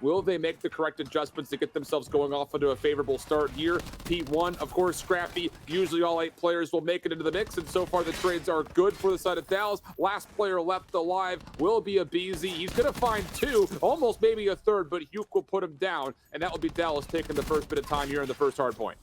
Will they make the correct adjustments to get themselves going off into a favorable start here? P1, of course, scrappy. Usually all 8 players will make it into the mix, and so far the trades are good for the side of Dallas. Last player left alive will be aBeZy. He's going to find 2, almost maybe a 3rd, but Huke will put him down, and that will be Dallas taking the first bit of time here in the first hard point.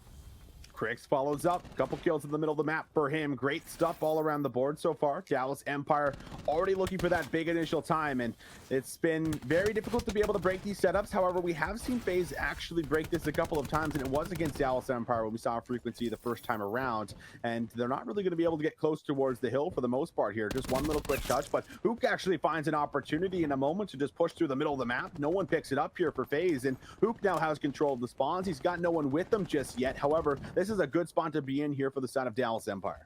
Crix follows up, couple kills in the middle of the map for him. Great stuff all around the board so far. Dallas Empire already looking for that big initial time, and it's been very difficult to be able to break these setups. However, we have seen FaZe actually break this a couple of times, and it was against Dallas Empire when we saw frequency the first time around, and they're not really going to be able to get close towards the hill for the most part here. Just one little quick touch, but Huke actually finds an opportunity in a moment to just push through the middle of the map. No one picks it up here for FaZe, and Huke now has control of the spawns. He's got no one with him just yet. However, this is a good spot to be in here for the side of Dallas Empire.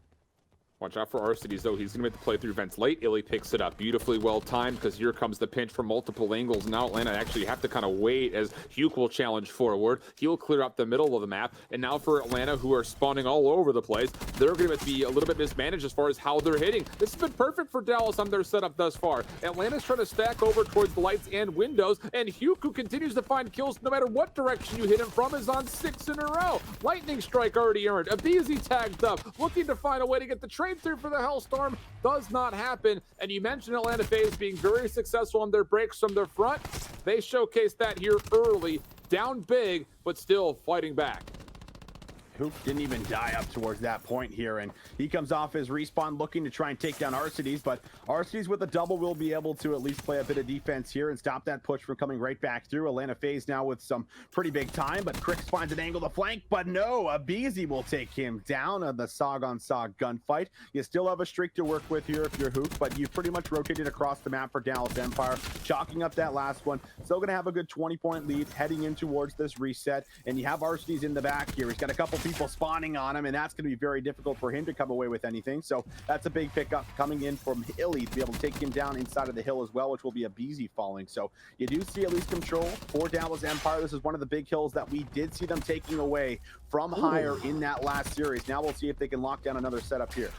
Watch out for Arcitys, though. He's going to make the play through vents late. iLLey picks it up. Beautifully well timed, because here comes the pinch from multiple angles. Now Atlanta actually have to kind of wait as Huke will challenge forward. He'll clear up the middle of the map. And now for Atlanta, who are spawning all over the place, they're going to be a little bit mismanaged as far as how they're hitting. This has been perfect for Dallas on their setup thus far. Atlanta's trying to stack over towards the lights and windows, and Huke, who continues to find kills no matter what direction you hit him from, is on 6 in a row. Lightning strike already earned. aBeZy tagged up, looking to find a way to get the trade through for the Hellstorm. Does not happen. And you mentioned Atlanta FaZe being very successful on their breaks from their front. They showcased that here early, down big, but still fighting back. Huke didn't even die up towards that point here, and he comes off his respawn looking to try and take down Arcitys, but Arcitys with a double will be able to at least play a bit of defense here and stop that push from coming right back through. Atlanta FaZe now with some pretty big time, but Crix finds an angle to flank, but no, aBeZy will take him down on the SOG-on-SOG gunfight. You still have a streak to work with here if you're Huke, but you've pretty much rotated across the map for Dallas Empire, chalking up that last one. Still gonna have a good 20-point lead heading in towards this reset, and you have Arcitys in the back here. He's got a couple people spawning on him, and that's going to be very difficult for him to come away with anything. So that's a big pickup coming in from iLLey to be able to take him down inside of the hill as well, which will be aBeZy falling. So you do see at least control for Dallas Empire. This is one of the big hills that we did see them taking away from higher in that last series. Now we'll see if they can lock down another setup here.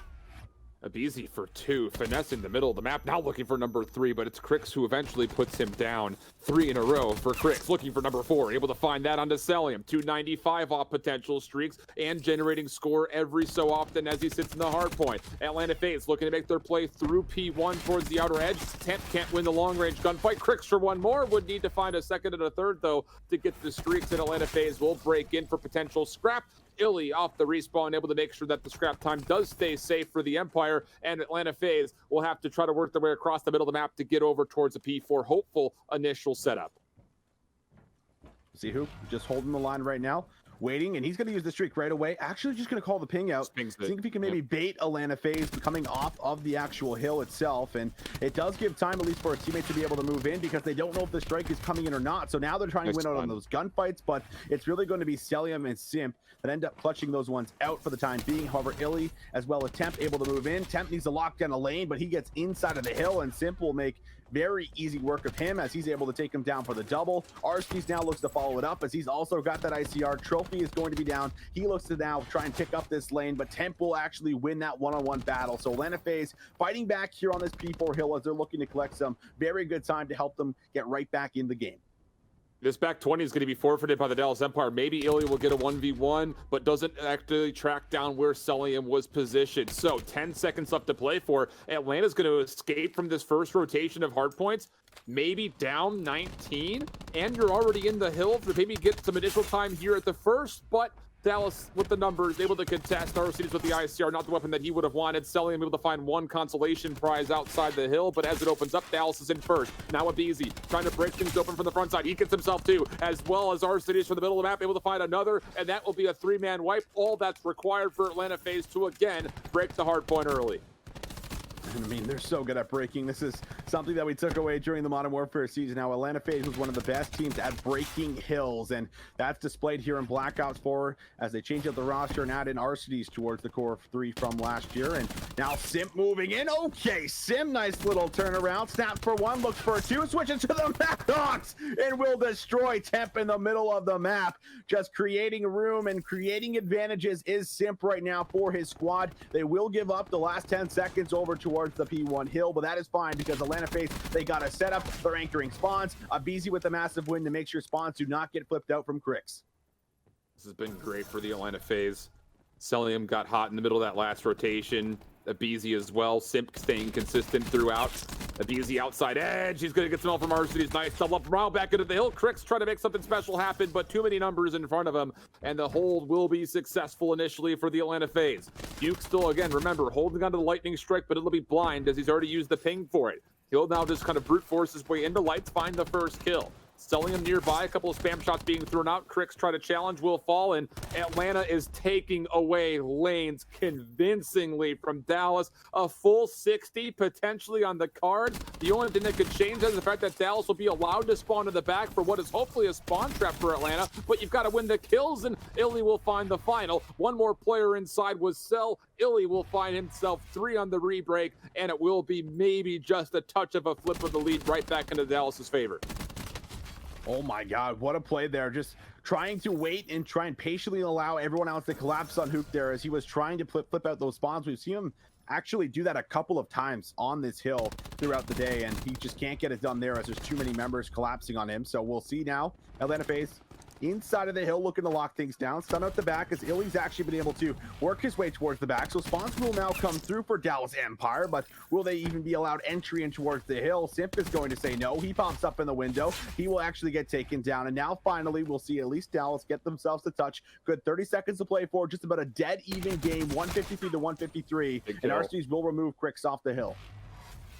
aBeZy for 2, finessing the middle of the map, now looking for number 3, but it's Crix who eventually puts him down. 3 in a row for Crix, looking for number 4, able to find that onto Cellium. 295 off potential streaks and generating score every so often as he sits in the hard point. Atlanta FaZe looking to make their play through P1 towards the outer edge. Temp can't win the long range gunfight. Crix for one more, would need to find a second and a third though to get the streaks, and Atlanta FaZe will break in for potential scrap. iLLey off the respawn, able to make sure that the scrap time does stay safe for the Empire, and Atlanta FaZe will have to try to work their way across the middle of the map to get over towards a P4 hopeful initial setup. See Huke just holding the line right now, waiting, and he's going to use the streak right away. Actually just going to call the ping out, see if he can maybe bait Atlanta FaZe coming off of the actual hill itself, and it does give time at least for his teammates to be able to move in because they don't know if the strike is coming in or not. So now they're trying to win out on those gunfights, but it's really going to be Cellium and Simp that end up clutching those ones out for the time being. However, iLLey as well as Temp able to move in. Temp needs to lock down a lane, but he gets inside of the hill, and Simp will make very easy work of him as he's able to take him down for the double. Arcitys now looks to follow it up as he's also got that ICR. Trophy is going to be down. He looks to now try and pick up this lane, but Temp will actually win that one-on-one battle. So Atlanta FaZe fighting back here on this P4 hill as they're looking to collect some very good time to help them get right back in the game. This back 20 is going to be forfeited by the Dallas Empire. Maybe iLLey will get a 1v1, but doesn't actually track down where Cellium was positioned. So 10 seconds left to play for. Atlanta's going to escape from this first rotation of hardpoints, maybe down 19, and you're already in the hill to maybe get some initial time here at the first, but Dallas with the numbers, able to contest. Arcitys with the ICR, not the weapon that he would have wanted. Cellium able to find one consolation prize outside the hill, but as it opens up, Dallas is in first. Now aBeZy trying to break things open from the front side. He gets himself two, as well as Arcitys from the middle of the map, able to find another, and that will be a 3-man wipe. All that's required for Atlanta FaZe to again break the hard point early. I mean, they're so good at breaking. This is something that we took away during the Modern Warfare season. Now, Atlanta FaZe was one of the best teams at breaking hills, and that's displayed here in Blackouts 4 as they change up the roster and add in Arcitys towards the core 3 from last year. And now Simp moving in. Okay, Simp, nice little turnaround. Snaps for one, looks for two, switches to the Maddox, and will destroy Temp in the middle of the map. Just creating room and creating advantages is Simp right now for his squad. They will give up the last 10 seconds over to towards the P1 hill, but that is fine because Atlanta FaZe, they got a setup. They're anchoring spawns. aBeZy with a massive win to make sure spawns do not get flipped out from Crix. This has been great for the Atlanta FaZe. Cellium got hot in the middle of that last rotation. aBeZy as well. Simp staying consistent throughout. aBeZy outside edge. He's going to get some help from Arcitys. Nice double up round back into the hill. Crix trying to make something special happen, but too many numbers in front of him. And the hold will be successful initially for the Atlanta FaZe. Huke still, again, remember, holding onto the lightning strike, but it'll be blind as he's already used the ping for it. He'll now just kind of brute force his way into lights, find the first kill. Cellium nearby, a couple of spam shots being thrown out. Crix try to challenge, will fall, and Atlanta is taking away lanes convincingly from Dallas. A full 60 potentially on the card. The only thing that could change that is the fact that Dallas will be allowed to spawn to the back for what is hopefully a spawn trap for Atlanta, but you've got to win the kills, and iLLey will find the final. One more player inside was Cell. iLLey will find himself 3 on the rebreak, and it will be maybe just a touch of a flip of the lead right back into Dallas's favor. Oh my God, what a play there. Just trying to wait and try and patiently allow everyone else to collapse on Huke there as he was trying to flip out those spawns. We've seen him actually do that a couple of times on this hill throughout the day, and he just can't get it done there as there's too many members collapsing on him. So we'll see now. Atlanta FaZe inside of the hill looking to lock things down. Stun out the back as iLLey's actually been able to work his way towards the back. So spawns will now come through for Dallas Empire, but will they even be allowed entry in towards the hill? Simp is going to say no. He pops up in the window. He will actually get taken down. And now finally we'll see at least Dallas get themselves to touch. Good 30 seconds to play for. Just about a dead even game, 153 to 153. And Arcitys will remove Crix off the hill.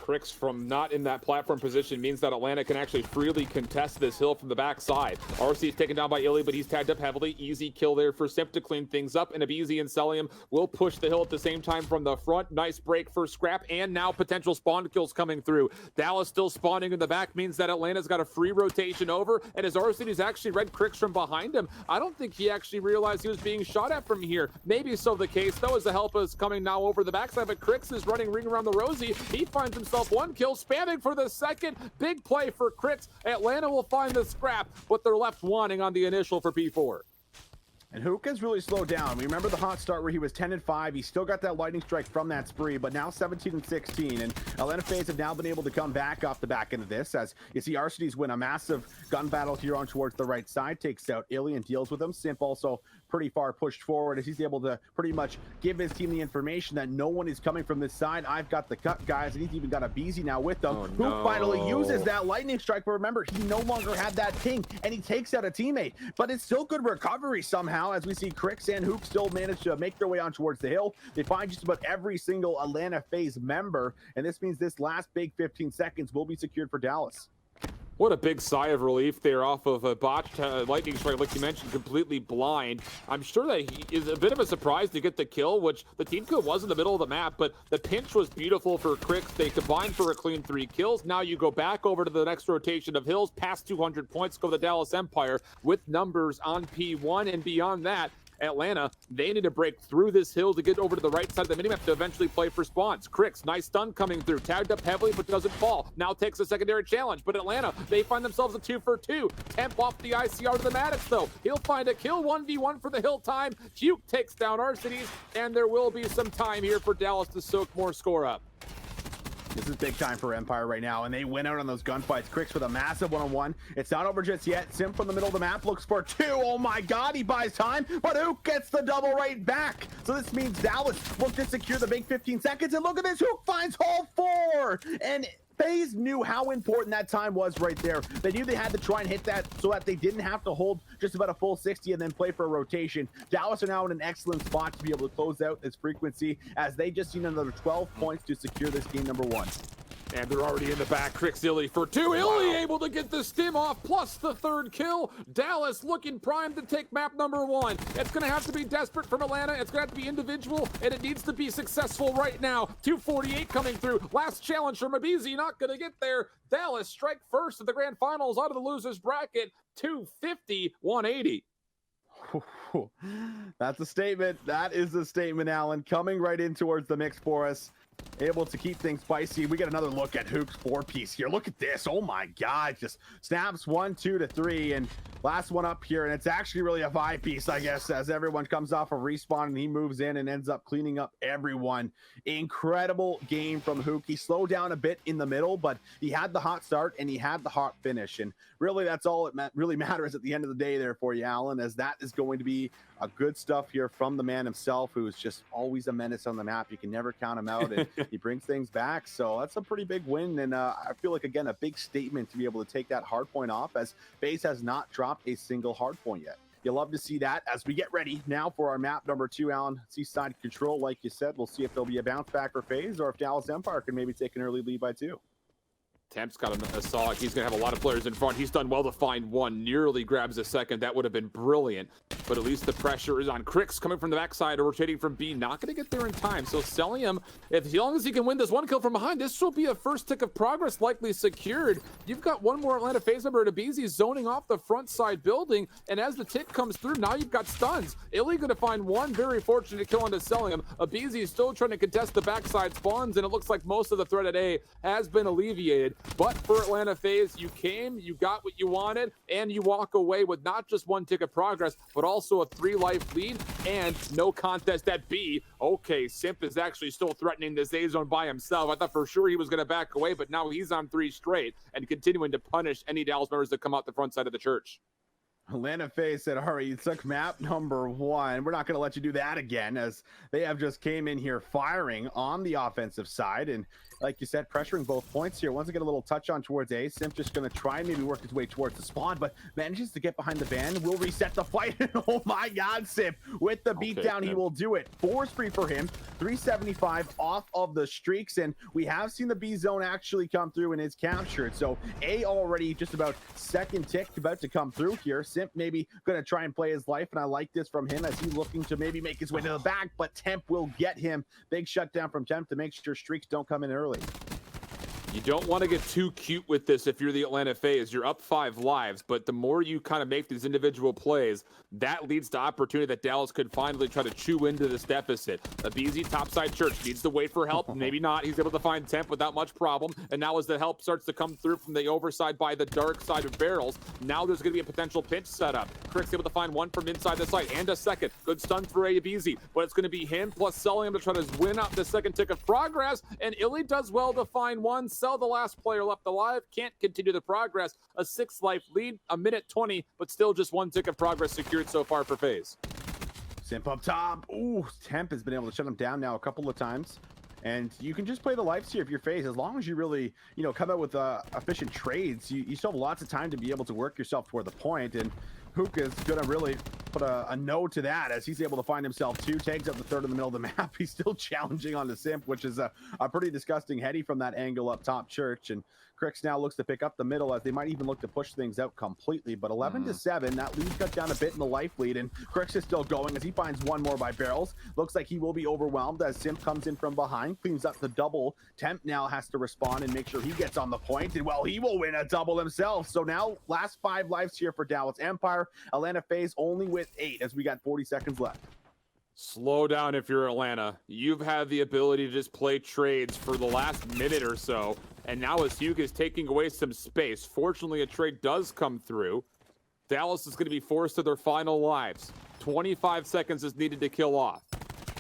Crix from not in that platform position means that Atlanta can actually freely contest this hill from the backside. RC is taken down by iLLey, but he's tagged up heavily. Easy kill there for Simp to clean things up, and aBeZy and Cellium will push the hill at the same time from the front. Nice break for Scrap, and now potential spawn kills coming through. Dallas still spawning in the back means that Atlanta's got a free rotation over, and as Arcitys actually read Crix from behind him, I don't think he actually realized he was being shot at from here. Maybe so the case, though, as the help is coming now over the backside, but Crix is running ring around the rosy. He finds himself one kill, spamming for the second. Big play for Crix. Atlanta will find the Scrap, but they're left wanting on the initial for P4. And Huke has really slowed down. We remember the hot start where he was 10-5. He still got that lightning strike from that spree, but now 17-16. And Atlanta FaZe have now been able to come back off the back end of this, as you see Arcitys win a massive gun battle here on towards the right side, takes out iLLey and deals with him. Simp also pretty far pushed forward as he's able to pretty much give his team the information that no one is coming from this side. I've got the cut, guys, and he's even got aBeZy now with them. Oh, Huke finally uses that lightning strike, but remember, he no longer had that ping, and he takes out a teammate. But it's still good recovery somehow, as we see Crix and Huke still manage to make their way on towards the hill. They find just about every single Atlanta FaZe member, and this means this last big 15 seconds will be secured for Dallas. What a big sigh of relief there off of a botched lightning strike, like you mentioned, completely blind. I'm sure that he is a bit of a surprise to get the kill, which the team kill was in the middle of the map, but the pinch was beautiful for Crix. They combined for a clean 3 kills. Now you go back over to the next rotation of hills, past 200 points, go to the Dallas Empire with numbers on P1, and beyond that, Atlanta, they need to break through this hill to get over to the right side of the minimap to eventually play for spawns. Crix, nice stun coming through, tagged up heavily but doesn't fall. Now takes a secondary challenge, but Atlanta, they find themselves a 2 for 2. Temp off the ICR to the Maddox though. He'll find a kill, 1v1 for the hill time. Huke takes down Arcitys, and there will be some time here for Dallas to soak more score up. This is big time for Empire right now, and they win out on those gunfights. Crix with a massive one-on-one. It's not over just yet. Simp from the middle of the map looks for 2. Oh my God, he buys time, but Huke gets the double right back. So this means Dallas look to secure the big 15 seconds, and look at this, Huke finds hole 4, and FaZe knew how important that time was right there. They knew they had to try and hit that so that they didn't have to hold just about a full 60 and then play for a rotation. Dallas are now in an excellent spot to be able to close out this frequency, as they just need another 12 points to secure this game number 1. And they're already in the back. Crix iLLey for 2. iLLey able to get the stim off, plus the 3rd kill. Dallas looking primed to take map number 1. It's going to have to be desperate from Atlanta. It's going to have to be individual, and it needs to be successful right now. 248 coming through. Last challenge from aBeZy, not going to get there. Dallas strike first at the grand finals out of the losers bracket. 250, 180. That's a statement. That is a statement, Alan. Coming right in towards the mix for us. able to keep things spicy. We get another look at Huke's 4-piece here. Look at this. Oh my God. Just snaps 1, 2 to 3. And last one up here. And it's actually really a 5-piece, I guess, as everyone comes off of respawn and he moves in and ends up cleaning up everyone. Incredible game from Huke. He slowed down a bit in the middle, but he had the hot start and he had the hot finish. And really, that's all it really matters at the end of the day there for you, Alan, as that is going to be a good stuff here from the man himself, who is just always a menace on the map. You can never count him out, and he brings things back. So that's a pretty big win, and I feel like, again, a big statement to be able to take that hard point off, as FaZe has not dropped a single hard point yet. You love to see that as we get ready now for our map number 2, Alan. Seaside Control, like you said. We'll see if there'll be a bounce back for FaZe, or if Dallas Empire can maybe take an early lead by 2. Temp's got a solid. He's going to have a lot of players in front. He's done well to find one. Nearly grabs a second. That would have been brilliant. But at least the pressure is on Crix coming from the backside, rotating from B. Not going to get there in time. So Cellium, as long as he can win this one kill from behind, this will be a first tick of progress likely secured. You've got one more Atlanta FaZe member at aBeZy zoning off the front side building. And as the tick comes through, now you've got stuns. iLLey going to find one very fortunate kill onto Cellium. aBeZy is still trying to contest the backside spawns, and it looks like most of the threat at A has been alleviated. But for Atlanta FaZe, you came, you got what you wanted, and you walk away with not just one tick of progress, but also a 3-life lead and no contest at B. Okay, Simp is actually still threatening this A zone by himself. I thought for sure he was going to back away, but now he's on 3 straight and continuing to punish any Dallas members that come out the front side of the church. Atlanta FaZe said, all right, you took map number 1. We're not going to let you do that again, as they have just came in here firing on the offensive side. And like you said, pressuring both points here. Once again, a little touch on towards A. Simp just going to try and maybe work his way towards the spawn, but manages to get behind the van. Will reset the fight. Oh my God, Simp with the beatdown. He will do it. 4 spree for him. 375 off of the streaks. And we have seen the B zone actually come through and is captured. So A already just about second tick about to come through here. Simp maybe going to try and play his life. And I like this from him as he's looking to maybe make his way to the back, but Temp will get him. Big shutdown from Temp to make sure streaks don't come in early. You don't want to get too cute with this if you're the Atlanta FaZe. You're up 5 lives, but the more you kind of make these individual plays, that leads to opportunity that Dallas could finally try to chew into this deficit. aBeZy topside church needs to wait for help. Maybe not. He's able to find Temp without much problem. And now as the help starts to come through from the overside by the dark side of barrels, now there's going to be a potential pinch setup. Crick's able to find one from inside the site and a second. Good stun for aBeZy, but it's going to be him plus Cellium to try to win out the second tick of progress. And iLLey does well to find one. Sell the last player left alive. Can't continue the progress. A 6-life lead, a minute 20, but still just 1 tick of progress secured so far for FaZe. Simp up top. Ooh, Temp has been able to shut him down now a couple of times. And you can just play the lives here if you're FaZe, as long as you really, come out with efficient trades. You still have lots of time to be able to work yourself toward the point. And Huke is going to really put a no to that, as he's able to find himself 2 tags up the third in the middle of the map. He's still challenging on the Simp, which is a pretty disgusting heady from that angle up top church. And Crix now looks to pick up the middle, as they might even look to push things out completely. But 11-7, that lead cut down a bit in the life lead, and Crix is still going as he finds one more by barrels. Looks like he will be overwhelmed as Simp comes in from behind, cleans up the double. Temp now has to respond and make sure he gets on the point, and well, he will win a double himself. So now last 5 lives here for Dallas Empire. Atlanta FaZe only with 8 as we got 40 seconds left. Slow down if you're Atlanta. You've had the ability to just play trades for the last minute or so, and now as Huke is taking away some space, fortunately a trade does come through. Dallas is going to be forced to their final lives. 25 seconds is needed to kill off.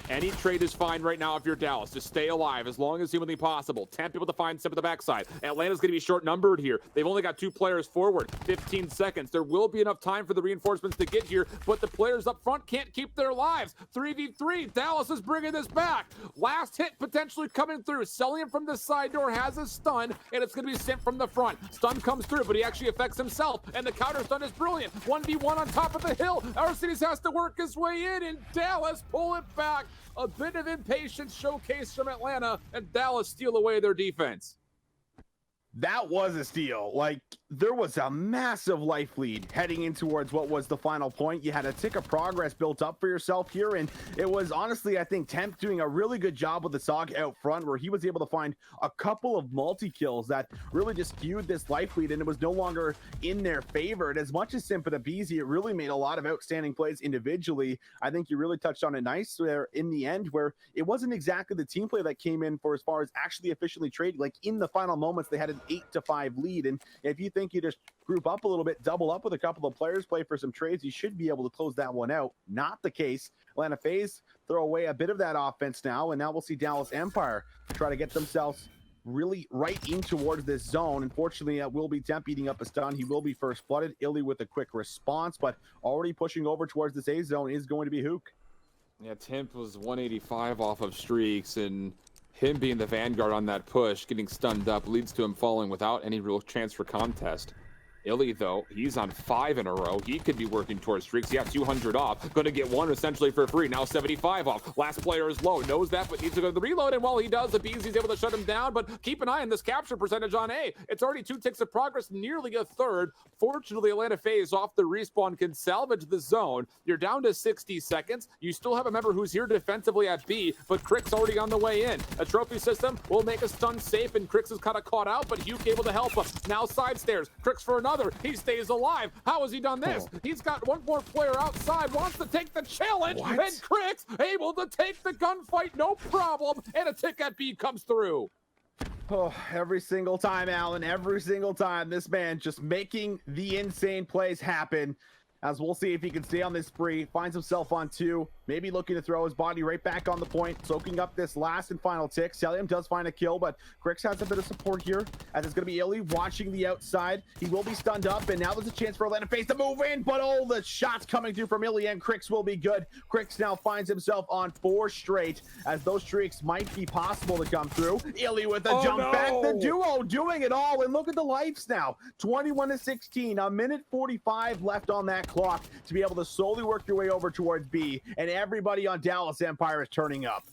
Any trade is fine right now if you're Dallas. Just stay alive as long as humanly possible. Temp able to find Simp at the backside. Atlanta's going to be short-numbered here. They've only got 2 players forward. 15 seconds. There will be enough time for the reinforcements to get here, but the players up front can't keep their lives. 3v3. Dallas is bringing this back. Last hit potentially coming through. Cellium from the side door has a stun, and it's going to be Simp from the front. Stun comes through, but he actually affects himself, and the counter stun is brilliant. 1v1 on top of the hill. Arcitys has to work his way in, and Dallas pull it back. A bit of impatience showcase from Atlanta, and Dallas steal away their defense. That was a steal. Like, there was a massive life lead heading in towards what was the final point. You had a tick of progress built up for yourself here, and it was honestly, I think, Temp doing a really good job with the SOG out front, where he was able to find a couple of multi-kills that really just skewed this life lead, and it was no longer in their favor. And as much as Simp and aBeZy, it really made a lot of outstanding plays individually. I think you really touched on it nice there in the end, where it wasn't exactly the team play that came in for as far as actually efficiently trading. Like in the final moments, they had an 8-5 lead, and if you think you just group up a little bit, double up with a couple of players, play for some trades, you should be able to close that one out. Not the case. Atlanta FaZe throw away a bit of that offense now, and now we'll see Dallas Empire try to get themselves really right in towards this zone. Unfortunately, it will be Temp eating up a stun. He will be first blooded. iLLey with a quick response, but already pushing over towards this A zone is going to be Huke. Yeah, Temp was 185 off of streaks, and him being the vanguard on that push, getting stunned up, leads to him falling without any real chance for contest. iLLey, though, he's on 5 in a row. He could be working towards streaks. Yeah, 200 off. Going to get one essentially for free. Now 75 off. Last player is low. Knows that, but needs to go to the reload. And while he does, aBeZy's able to shut him down. But keep an eye on this capture percentage on A. It's already 2 ticks of progress, nearly a third. Fortunately, Atlanta FaZe off the respawn can salvage the zone. You're down to 60 seconds. You still have a member who's here defensively at B, but Crix already on the way in. A trophy system will make a stun safe, and Crix is kind of caught out, but Huke able to help him. Now side stairs. Crix for another. He stays alive. How has he done this? He's got one more player outside, wants to take the challenge, and Crix able to take the gunfight, no problem, and a tick at B comes through. Oh, every single time, Alan, every single time, this man just making the insane plays happen. As we'll see if he can stay on this spree, finds himself on 2, maybe looking to throw his body right back on the point, soaking up this last and final tick. Cellium does find a kill, but Crix has a bit of support here, as it's going to be iLLey watching the outside. He will be stunned up, and now there's a chance for Atlanta FaZe to move in, but all the shots coming through from iLLey, and Crix will be good. Crix now finds himself on 4 straight, as those streaks might be possible to come through. iLLey with a jump back, the duo doing it all, and look at the lives now. 21-16, a minute 45 left on that clock to be able to slowly work your way over towards B, and everybody on Dallas Empire is turning up.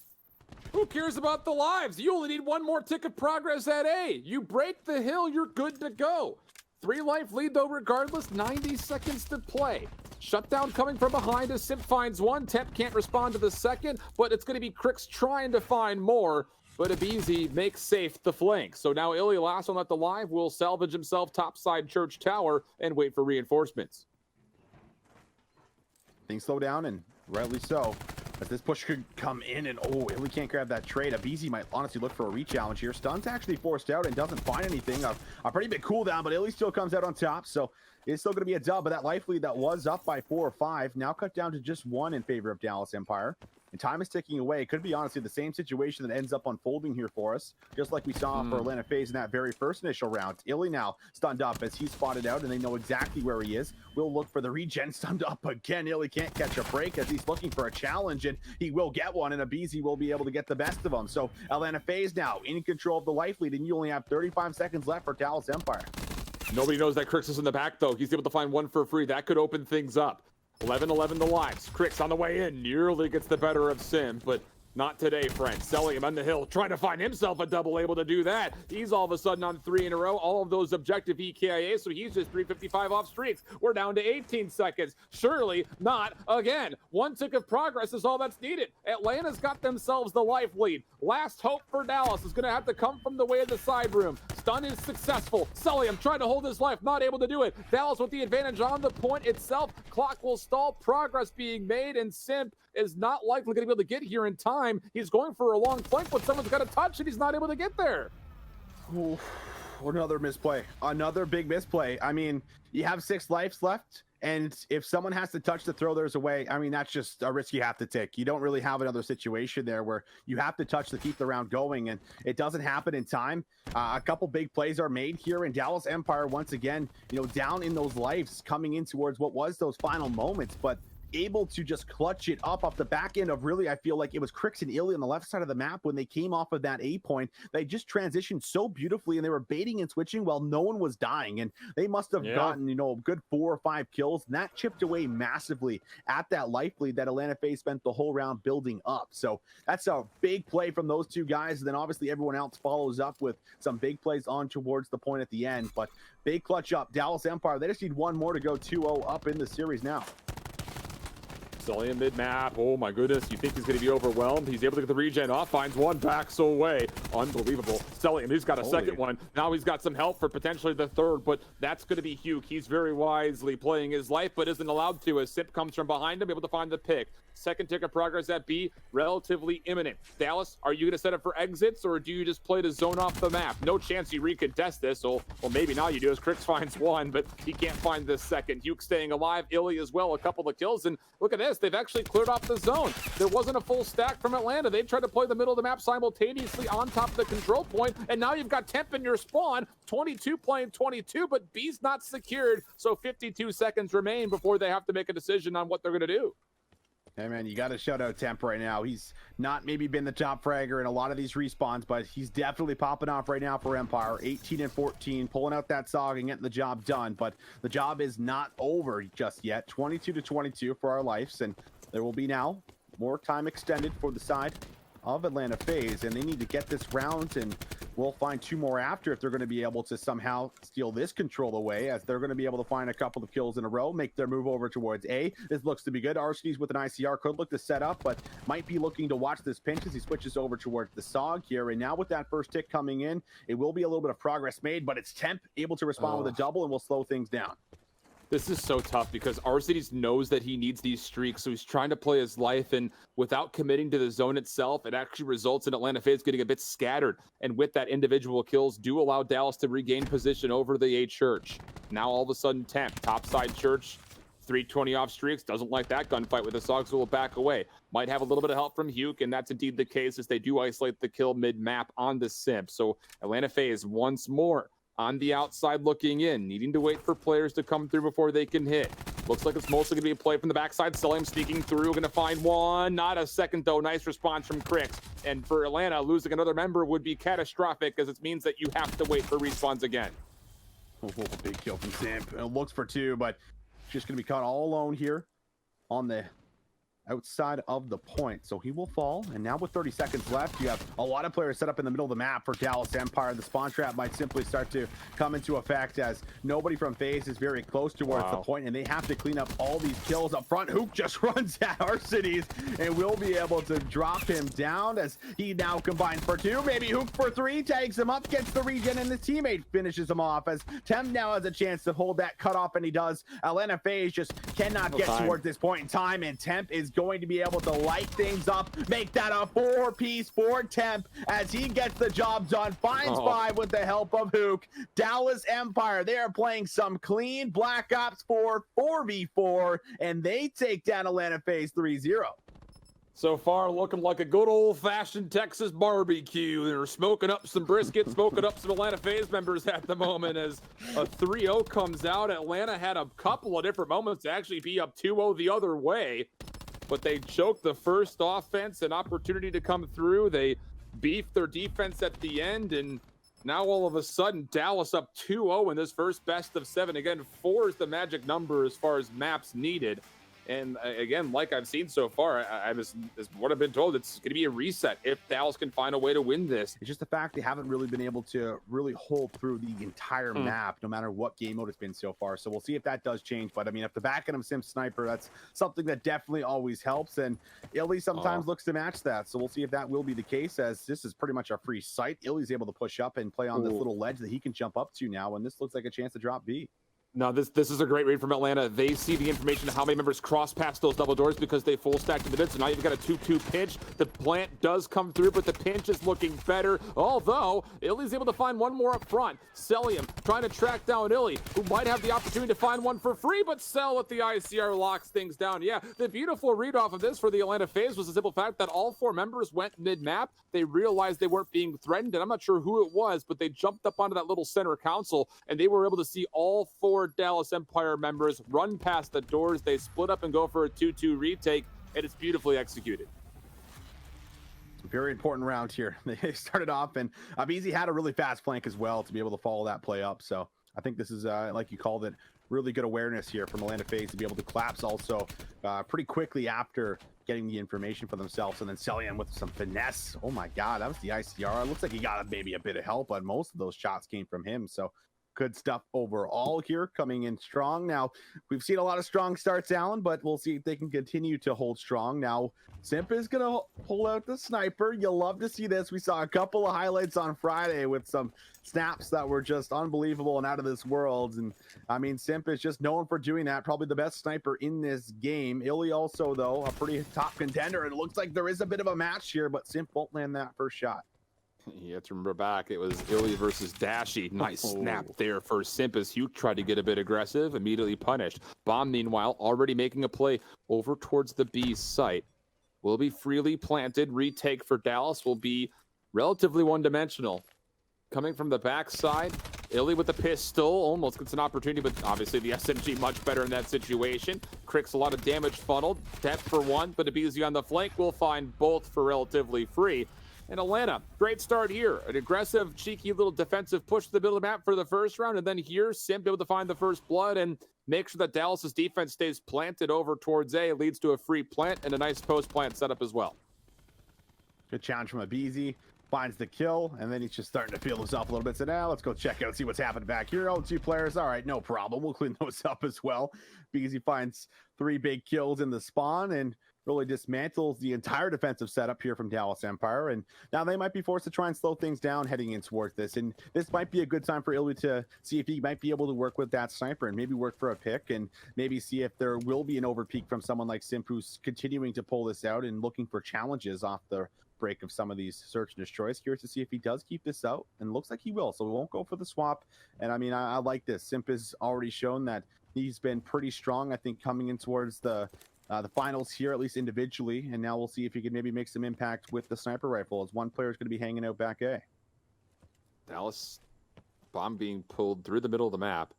Who cares about the lives? You only need one more tick of progress at A. You break the hill, you're good to go. 3 life lead though regardless, 90 seconds to play. Shutdown coming from behind as Simp finds one. Temp can't respond to the second, but it's going to be Crix trying to find more. But aBeZy makes safe the flank. So now iLLey, last one at the live, will salvage himself topside Church Tower and wait for reinforcements. Things slow down, and rightly so, as this push could come in, and iLLey can't grab that trade. aBeZy might honestly look for a re-challenge here. Stun's actually forced out and doesn't find anything. A pretty big cooldown, but iLLey still comes out on top, so it's still going to be a dub. But that life lead that was up by 4 or 5 now cut down to just 1 in favor of Dallas Empire. And time is ticking away. It could be honestly the same situation that ends up unfolding here for us, just like we saw for Atlanta FaZe in that very first initial round. iLLey now stunned up as he's spotted out, and they know exactly where he is. We'll look for the regen. Stunned up again. iLLey can't catch a break as he's looking for a challenge, and he will get one, and aBeZy will be able to get the best of him. So Atlanta FaZe now in control of the life lead, and you only have 35 seconds left for Dallas Empire. Nobody knows that Crix is in the back, though. He's able to find one for free. That could open things up. 11-11 the lives. Crix on the way in, nearly gets the better of Simp, but not today, friends. Cellium on the hill, trying to find himself a double, able to do that. He's all of a sudden on 3 in a row, all of those objective EKIA, so he's just 355 off streaks. We're down to 18 seconds. Surely not again. 1 tick of progress is all that's needed. Atlanta's got themselves the life lead. Last hope for Dallas is going to have to come from the way of the side room. Stun is successful. Cellium trying to hold his life, not able to do it. Dallas with the advantage on the point itself. Clock will stall, progress being made, and Simp is not likely going to be able to get here in time. He's going for a long flank, but someone's got to touch and he's not able to get there. Ooh, another misplay. Another big misplay. I mean, you have 6 lives left, and if someone has to touch to throw theirs away, I mean, that's just a risk you have to take. You don't really have another situation there where you have to touch to keep the round going, and it doesn't happen in time. A couple big plays are made here, and Dallas Empire, once again, down in those lives, coming in towards what was those final moments, but able to just clutch it up off the back end of, really, I feel like it was Crix and iLLey on the left side of the map when they came off of that A point. They just transitioned so beautifully, and they were baiting and switching while no one was dying, and they must have gotten, you know, a good 4 or 5 kills, and that chipped away massively at that life lead that Atlanta FaZe spent the whole round building up. So that's a big play from those two guys, and then obviously everyone else follows up with some big plays on towards the point at the end. But big clutch up. Dallas Empire, they just need one more to go 2-0 up in the series now. Cellium mid-map. Oh my goodness, you think he's going to be overwhelmed? He's able to get the regen off, finds one, backs away. Unbelievable. Cellium, he's got a second one. Now he's got some help for potentially the third, but that's going to be Huke. He's very wisely playing his life, but isn't allowed to, as Simp comes from behind him, able to find the pick. Second tick of progress at B, relatively imminent. Dallas, are you going to set up for exits, or do you just play to zone off the map? No chance you recontest this. So, well, maybe now you do, as Crix finds one, but he can't find the second. Huke staying alive, iLLey as well, a couple of kills, and look at this. They've actually cleared off the zone. There wasn't a full stack from Atlanta. They've tried to play the middle of the map simultaneously on top of the control point, and now you've got Temp in your spawn, 22 playing 22, but B's not secured, so 52 seconds remain before they have to make a decision on what they're going to do. Hey man, you got to shout out Temp right now. He's not maybe been the top fragger in a lot of these respawns, but he's definitely popping off right now for Empire. 18 and 14, pulling out that SOG and getting the job done. But the job is not over just yet. 22 to 22 for our lives, and there will be now more time extended for the side of Atlanta FaZe, and they need to get this round, and we'll find 2 more after if they're going to be able to somehow steal this control away, as they're going to be able to find a couple of kills in a row, make their move over towards A. This looks to be good. Arcitys with an ICR could look to set up, but might be looking to watch this pinch as he switches over towards the SOG here. And now with that first tick coming in, it will be a little bit of progress made, but it's Temp able to respond with a double, and will slow things down. This is so tough because Arcitys knows that he needs these streaks, so he's trying to play his life, and without committing to the zone itself, it actually results in Atlanta FaZe getting a bit scattered, and with that, individual kills do allow Dallas to regain position over the A Church. Now all of a sudden, Temp, topside Church, 320 off streaks, doesn't like that gunfight with the SOG, so will back away. Might have a little bit of help from Huke, and that's indeed the case as they do isolate the kill mid-map on the Simp. So Atlanta FaZe once more on the outside looking in, needing to wait for players to come through before they can hit. Looks like it's mostly going to be a play from the backside. Cellium sneaking through, going to find one. Not a second, though. Nice response from Crix. And for Atlanta, losing another member would be catastrophic, as it means that you have to wait for respawns again. Oh, big kill from Simp. It looks for 2, but just going to be caught all alone here on the outside of the point, so he will fall. And now with 30 seconds left, you have a lot of players set up in the middle of the map for Dallas Empire. The spawn trap might simply start to come into effect, as nobody from FaZe is very close towards the point, and they have to clean up all these kills up front. Huke just runs at Arcitys and will be able to drop him down, as he now combines for 2. Maybe Huke for 3, tags him up, gets the regen, and his teammate finishes him off, as Temp now has a chance to hold that cutoff, and he does. Atlanta FaZe just cannot get towards this point in time, and Temp is going to be able to light things up, make that a 4-piece for Temp as he gets the job done, finds 5 with the help of Huke. Dallas Empire, they are playing some clean Black Ops 4 4v4, and they take down Atlanta FaZe 3-0. So far, looking like a good old-fashioned Texas barbecue. They're smoking up some brisket, smoking up some Atlanta FaZe members at the moment as a 3-0 comes out. Atlanta had a couple of different moments to actually be up 2-0 the other way, but they choked the first offense, an opportunity to come through. They beefed their defense at the end, and now all of a sudden, Dallas up 2-0 in this first best of 7. Again, 4 is the magic number as far as maps needed. And again, like I've seen so far, as what I've been told, it's going to be a reset if Dallas can find a way to win this. It's just the fact they haven't really been able to really hold through the entire map, no matter what game mode it's been so far. So we'll see if that does change. But I mean, if the back end of Simp Sniper, that's something that definitely always helps. And iLLey sometimes looks to match that. So we'll see if that will be the case, as this is pretty much a free site. iLLey's able to push up and play on this little ledge that he can jump up to now. And this looks like a chance to drop B. Now, this is a great read from Atlanta. They see the information of how many members cross past those double doors because they full stacked to the mid. So now you've got a 2-2 pinch. The plant does come through, but the pinch is looking better. Although, iLLey's able to find one more up front. Cellium trying to track down iLLey, who might have the opportunity to find one for free, but Cell with the ICR locks things down. Yeah, the beautiful read off of this for the Atlanta FaZe was the simple fact that all 4 members went mid-map. They realized they weren't being threatened, and I'm not sure who it was, but they jumped up onto that little center console, and they were able to see all 4 4 Dallas Empire members run past the doors. They split up and go for a 2-2 retake, and it's beautifully executed. Very important round here. They started off, and aBeZy had a really fast flank as well to be able to follow that play up. So I think this is, like you called it, really good awareness here from Atlanta FaZe to be able to collapse also pretty quickly after getting the information for themselves. And then Cellium with some finesse. Oh my God, that was the ICR. It looks like he got maybe a bit of help, but most of those shots came from him. So good stuff overall here, coming in strong. Now, we've seen a lot of strong starts, Alan, but we'll see if they can continue to hold strong. Now, Simp is going to pull out the sniper. You'll love to see this. We saw a couple of highlights on Friday with some snaps that were just unbelievable and out of this world. And, I mean, Simp is just known for doing that. Probably the best sniper in this game. iLLey also, though, a pretty top contender. It looks like there is a bit of a match here, but Simp won't land that first shot. You have to remember back, it was iLLey versus Dashy. Nice snap there for Simp as Huke tried to get a bit aggressive, immediately punished. Bomb, meanwhile, already making a play over towards the B site. Will be freely planted. Retake for Dallas will be relatively one-dimensional. Coming from the backside, iLLey with the pistol almost gets an opportunity, but obviously the SMG much better in that situation. Crix a lot of damage funneled. Temp for one, but aBeZy on the flank will find both for relatively free. And Atlanta, great start here. An aggressive, cheeky little defensive push to the middle of the map for the first round. And then here, Simp able to find the first blood and make sure that Dallas's defense stays planted over towards A. Leads to a free plant and a nice post-plant setup as well. Good challenge from aBeZy. Finds the kill, and then he's just starting to feel himself a little bit. So now let's go check out, see what's happening back here. Oh, 2 players. All right, no problem. We'll clean those up as well. aBeZy finds 3 big kills in the spawn and really dismantles the entire defensive setup here from Dallas Empire. And now they might be forced to try and slow things down heading in towards this. And this might be a good time for iLLey to see if he might be able to work with that sniper and maybe work for a pick and maybe see if there will be an overpeak from someone like Simp who's continuing to pull this out and looking for challenges off the break of some of these search and destroys. Curious to see if he does keep this out, and looks like he will, so we won't go for the swap. And I mean, I like this. Simp has already shown that he's been pretty strong, I think, coming in towards the finals here, at least individually, and now we'll see if he can maybe make some impact with the sniper rifle, as one player is going to be hanging out back A. Dallas bomb being pulled through the middle of the map.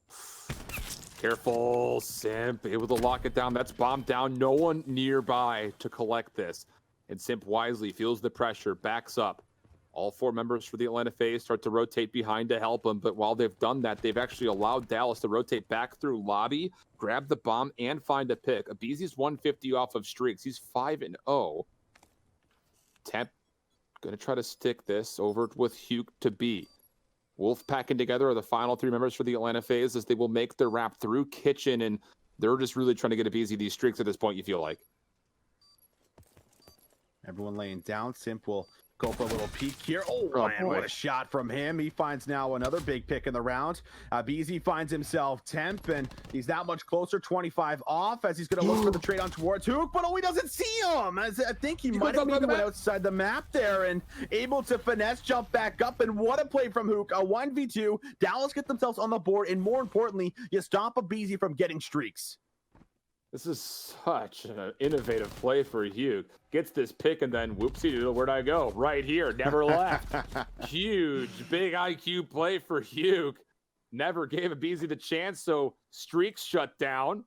Careful, Simp able to lock it down. That's bomb down, no one nearby to collect this. And Simp wisely feels the pressure, backs up. All 4 members for the Atlanta FaZe start to rotate behind to help him, but while they've done that, they've actually allowed Dallas to rotate back through lobby, grab the bomb, and find a pick. aBeZy's 150 off of streaks. He's 5-0. Temp going to try to stick this over with Huke to B. Wolf packing together are the final 3 members for the Atlanta FaZe as they will make their wrap through Kitchen, and they're just really trying to get aBeZy these streaks at this point, you feel like. Everyone laying down. Simp will go for a little peek here. Oh, man, what a shot from him. He finds now another big pick in the round. aBeZy finds himself Temp, and he's that much closer, 25 off, as he's going to look for the trade on towards Huke, but he doesn't see him. As I think he might have went outside the map there and able to finesse, jump back up, and what a play from Huke. A 1v2. Dallas get themselves on the board, and more importantly, you stop aBeZy from getting streaks. This is such an innovative play for Huke. Gets this pick and then whoopsie, where'd I go? Right here, never left. Huge, big IQ play for Huke. Never gave aBeZy the chance, so streaks shut down.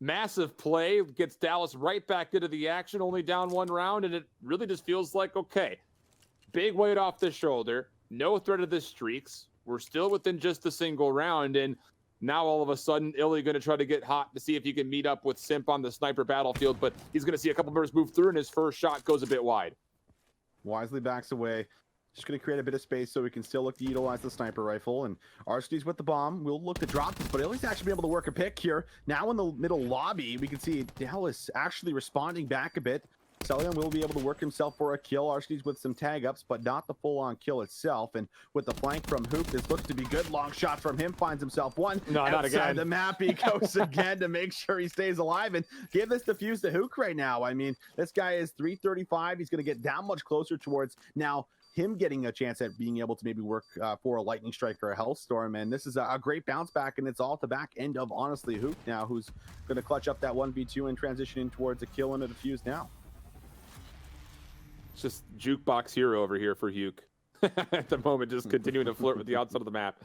Massive play, gets Dallas right back into the action, only down 1 round, and it really just feels like, okay, big weight off the shoulder, no threat of the streaks. We're still within just a single round, and now, all of a sudden, iLLey going to try to get hot to see if he can meet up with Simp on the sniper battlefield, but he's going to see a couple members move through, and his first shot goes a bit wide. Wisely backs away. Just going to create a bit of space so we can still look to utilize the sniper rifle. And Arcitys with the bomb. We'll look to drop this, but iLLey's actually be able to work a pick here. Now in the middle lobby, we can see Dallas actually responding back a bit. Cellium will be able to work himself for a kill. Arcitys with some tag ups, but not the full-on kill itself. And with the flank from Huke, this looks to be good. Long shot from him, finds himself one. No, not again. The map, he goes again to make sure he stays alive and give this defuse to Huke right now. I mean, this guy is 335. He's going to get that much closer towards now him getting a chance at being able to maybe work for a lightning strike or a hellstorm. And this is a great bounce back, and it's all at the back end of, honestly, Huke now, who's going to clutch up that 1v2 and transition towards a kill and a defuse now. Just jukebox hero over here for Huke at the moment, just continuing to flirt with the outside of the map.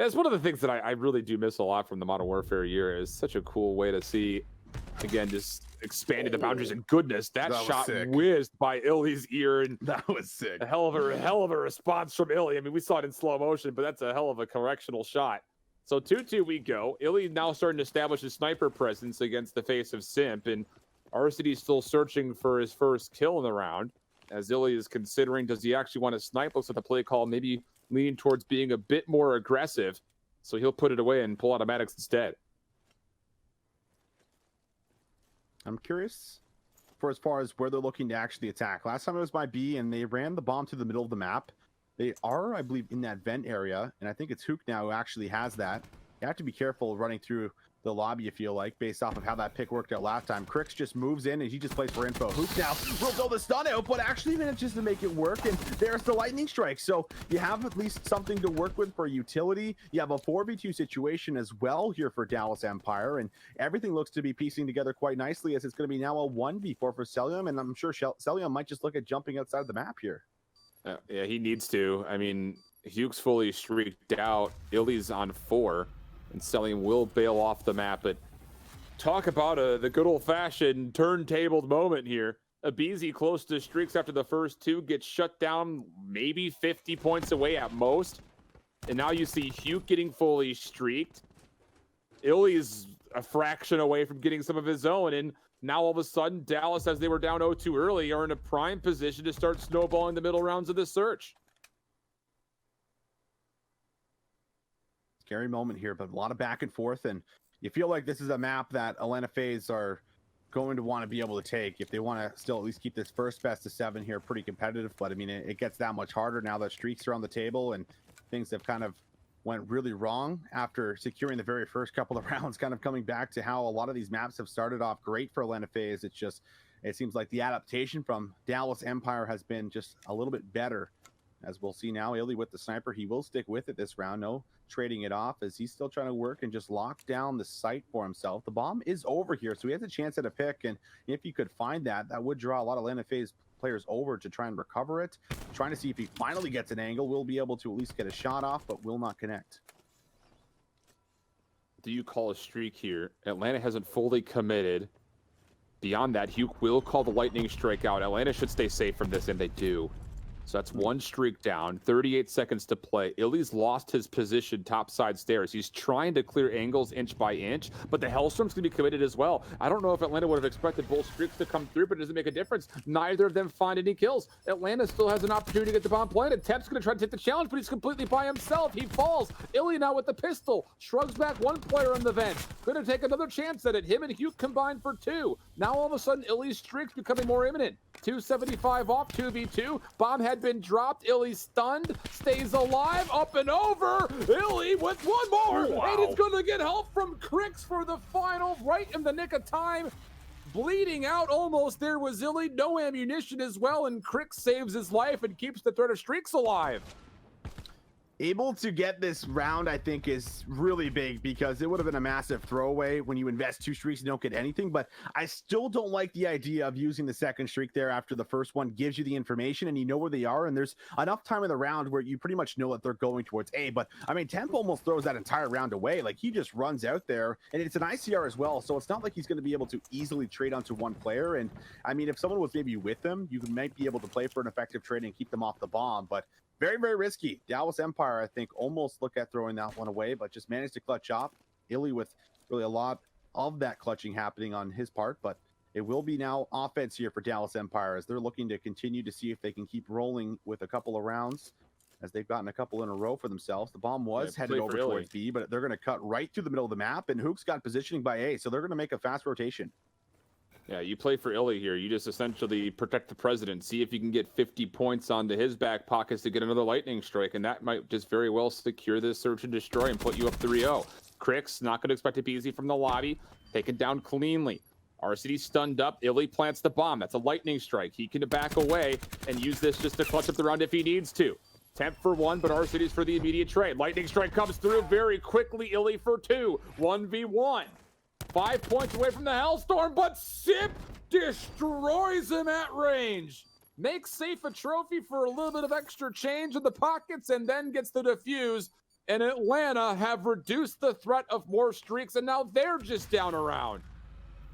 It's one of the things that I really do miss a lot from the Modern Warfare year. Is such a cool way to see, again, just expanded the boundaries. And goodness, that shot whizzed by iLLey's ear, and that was sick. A hell of a response from iLLey. I mean, we saw it in slow motion, but that's a hell of a correctional shot. So 2-2 we go. iLLey now starting to establish his sniper presence against the face of Simp, and Arcitys still searching for his first kill in the round, as iLLey is considering, does he actually want to snipe? Looks like the play call maybe leaning towards being a bit more aggressive, so he'll put it away and pull automatics instead. I'm curious for as far as where they're looking to actually attack. Last time it was by B, and they ran the bomb to the middle of the map. They are, I believe, in that vent area, and I think it's Huke now who actually has that. You have to be careful running through the lobby, you feel like, based off of how that pick worked out last time. Crix just moves in, and he just plays for info. Huke now will throw the stun out, but actually manages to make it work, and there's the lightning strike. So you have at least something to work with for utility. You have a 4v2 situation as well here for Dallas Empire, and everything looks to be piecing together quite nicely, as it's going to be now a 1v4 for Cellium, and I'm sure Cellium might just look at jumping outside of the map here. Yeah, he needs to. I mean, Huke's fully streaked out. iLLey's on 4. And Cellium will bail off the map, but talk about the good old-fashioned turntabled moment here. aBeZy close to streaks after the first 2, gets shut down maybe 50 points away at most. And now you see Huke getting fully streaked. iLLey's a fraction away from getting some of his own, and now all of a sudden, Dallas, as they were down 0-2 early, are in a prime position to start snowballing the middle rounds of this search. Scary moment here, but a lot of back and forth, and you feel like this is a map that Atlanta FaZe are going to want to be able to take if they want to still at least keep this first best of 7 here pretty competitive. But I mean, it gets that much harder now that streaks are on the table and things have kind of went really wrong after securing the very first couple of rounds, kind of coming back to how a lot of these maps have started off great for Atlanta FaZe. It's just, it seems like the adaptation from Dallas Empire has been just a little bit better. As we'll see now, iLLey with the sniper, he will stick with it this round. No trading it off, as he's still trying to work and just lock down the site for himself. The bomb is over here, so he has a chance at a pick, and if he could find that, that would draw a lot of Atlanta FaZe players over to try and recover it. Trying to see if he finally gets an angle, will be able to at least get a shot off, but will not connect. Do you call a streak here? Atlanta hasn't fully committed. Beyond that, Huke will call the lightning strike out. Atlanta should stay safe from this, and they do. So that's 1 streak down, 38 seconds to play. iLLey's lost his position topside stairs. He's trying to clear angles inch by inch, but the Hellstorm's going to be committed as well. I don't know if Atlanta would have expected both streaks to come through, but it doesn't make a difference. Neither of them find any kills. Atlanta still has an opportunity to get the bomb planted. Temp's going to try to take the challenge, but he's completely by himself. He falls. iLLey now with the pistol. Shrugs back one player in the vent. Going to take another chance at it. Him and Huke combined for 2. Now all of a sudden, iLLey's streak's becoming more imminent. 275 off, 2v2. Bomb had been dropped. iLLey stunned, stays alive, up and over. iLLey with one more, and it's going to get help from Crix for the final, right in the nick of time. Bleeding out almost there was iLLey, no ammunition as well, and Crix saves his life and keeps the threat of streaks alive. Able to get this round, I think, is really big, because it would have been a massive throwaway when you invest 2 streaks and don't get anything. But I still don't like the idea of using the second streak there after the first one gives you the information and you know where they are, and there's enough time in the round where you pretty much know that they're going towards A. But I mean, Temp almost throws that entire round away. Like, he just runs out there, and it's an ICR as well, so it's not like he's going to be able to easily trade onto one player. And I mean, if someone was maybe with them, you might be able to play for an effective trade and keep them off the bomb, but very, very risky. Dallas Empire, I think, almost look at throwing that one away, but just managed to clutch off. iLLey with really a lot of that clutching happening on his part, but it will be now offense here for Dallas Empire, as they're looking to continue to see if they can keep rolling with a couple of rounds, as they've gotten a couple in a row for themselves. The bomb was headed over towards B, but they're going to cut right through the middle of the map, and Huke's got positioning by A, so they're going to make a fast rotation. Yeah, you play for iLLey here. You just essentially protect the president. See if you can get 50 points onto his back pockets to get another lightning strike, and that might just very well secure this search and destroy and put you up 3-0. Crix, not going to expect it to be easy from the lobby. Taken down cleanly. Arcitys stunned up. iLLey plants the bomb. That's a lightning strike. He can back away and use this just to clutch up the round if he needs to. Temp for 1, but Arcitys for the immediate trade. Lightning strike comes through very quickly. iLLey for 2. 1v1. 5 points away from the Hellstorm, but Simp destroys him at range. Makes safe a trophy for a little bit of extra change in the pockets, and then gets the defuse. and Atlanta have reduced the threat of more streaks, and now they're just down a round.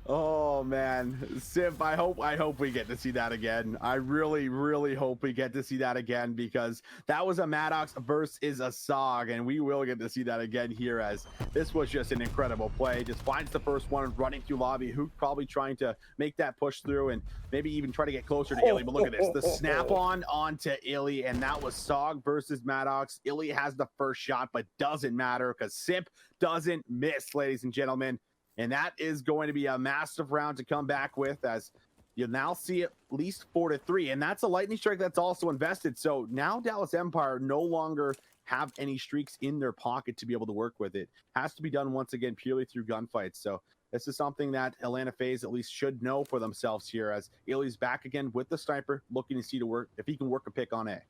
Oh man, Simp, I hope we get to see that again. I really hope we get to see that again, because that was a Maddox versus a Sog, and we will get to see that again here, as this was just an incredible play. Just finds the first one running through lobby. Huke probably trying to make that push through and maybe even try to get closer to iLLey. But look at this, the snap onto iLLey, and that was Sog versus Maddox. iLLey has the first shot, but doesn't matter because Simp doesn't miss, ladies and gentlemen. And that is going to be a massive round to come back with, as you'll now see at least 4-3. And that's a lightning strike that's also invested. So now Dallas Empire no longer have any streaks in their pocket to be able to work with it. Has to be done once again purely through gunfights. So this is something that Atlanta FaZe at least should know for themselves here, as iLLey's back again with the sniper, looking to see to work if he can work a pick on A.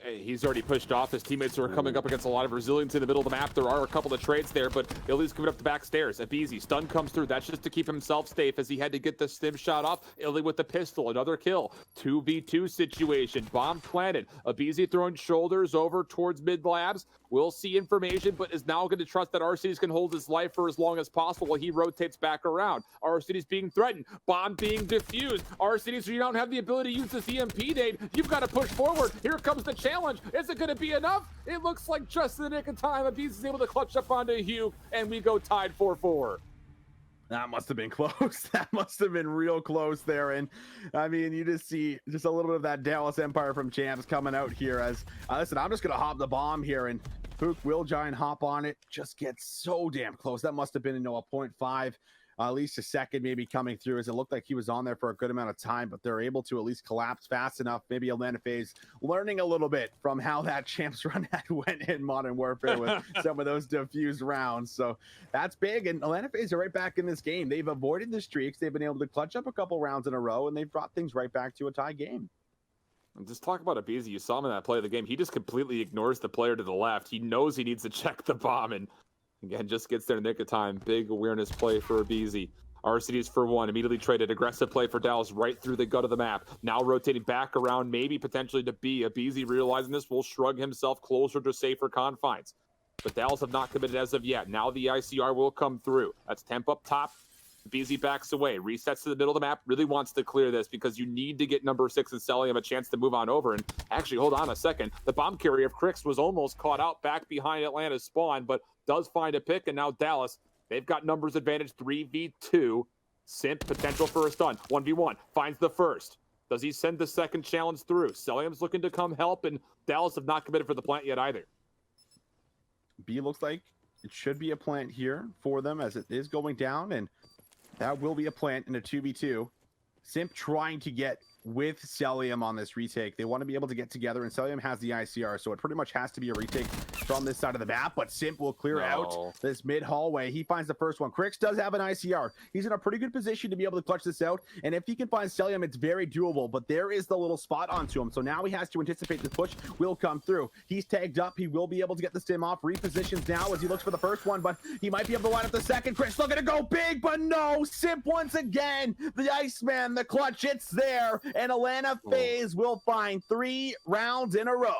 He's already pushed off. His teammates are coming up against a lot of resilience in the middle of the map. There are a couple of trades there, but iLLey's coming up the back stairs. aBeZy, stun comes through. That's just to keep himself safe, as he had to get the stim shot off. iLLey with the pistol, another kill. 2v2 situation, bomb planted. aBeZy throwing shoulders over towards mid labs. We'll see information, but is now going to trust that Arcitys can hold his life for as long as possible while he rotates back around. Arcitys being threatened, bomb being diffused. Arcitys, you don't have the ability to use this EMP nade. You've got to push forward. Here comes the challenge. Is it going to be enough? It looks like just in the nick of time. aBeZy is able to clutch up onto Huke, and we go tied 4-4. That must have been close. That must have been real close there. And I mean, you just see just a little bit of that Dallas Empire from Champs coming out here as, listen, I'm just going to hop the bomb here, and Huke will giant hop on it. Just gets so damn close. That must have been, a 0.5, at least a second maybe coming through, as it looked like he was on there for a good amount of time, but they're able to at least collapse fast enough. Maybe Atlanta FaZe learning a little bit from how that Champs run had went in Modern Warfare with some of those diffused rounds. So that's big, and Atlanta FaZe are right back in this game. They've avoided the streaks. They've been able to clutch up a couple rounds in a row, and they've brought things right back to a tie game. And just talk about aBeZy. You saw him in that play of the game. He just completely ignores the player to the left. He knows he needs to check the bomb, and again, just gets there in the nick of time. Big awareness play for aBeZy. Arcitys for one, immediately traded. Aggressive play for Dallas right through the gut of the map. Now rotating back around, maybe potentially to B. aBeZy, realizing this, will shrug himself closer to safer confines. But Dallas have not committed as of yet. Now the ICR will come through. That's Temp up top. aBeZy backs away, resets to the middle of the map, really wants to clear this because you need to get number 6 and Cellium a chance to move on over. And actually, hold on a second. The bomb carrier of Crix was almost caught out back behind Atlanta's spawn, but does find a pick, and now Dallas, they've got numbers advantage 3v2. Simp, potential for a stun. 1v1, finds the first. Does he send the second challenge through? Cellium's looking to come help, and Dallas have not committed for the plant yet either. B looks like it should be a plant here for them, as it is going down, and that will be a plant in a 2v2. Simp trying to get with Cellium on this retake. They want to be able to get together, and Cellium has the ICR, so it pretty much has to be a retake from this side of the map, but Simp will clear out this mid hallway. He finds the first one. Crix does have an ICR. He's in a pretty good position to be able to clutch this out, and if he can find Cellium, it's very doable, but there is the little spot onto him, so now he has to anticipate the push will come through. He's tagged up. He will be able to get the stim off. Repositions now as he looks for the first one, but he might be able to line up the second. Crix looking to go big, but no. Simp once again. The Iceman, the clutch, it's there, and Atlanta FaZe will find 3 rounds in a row.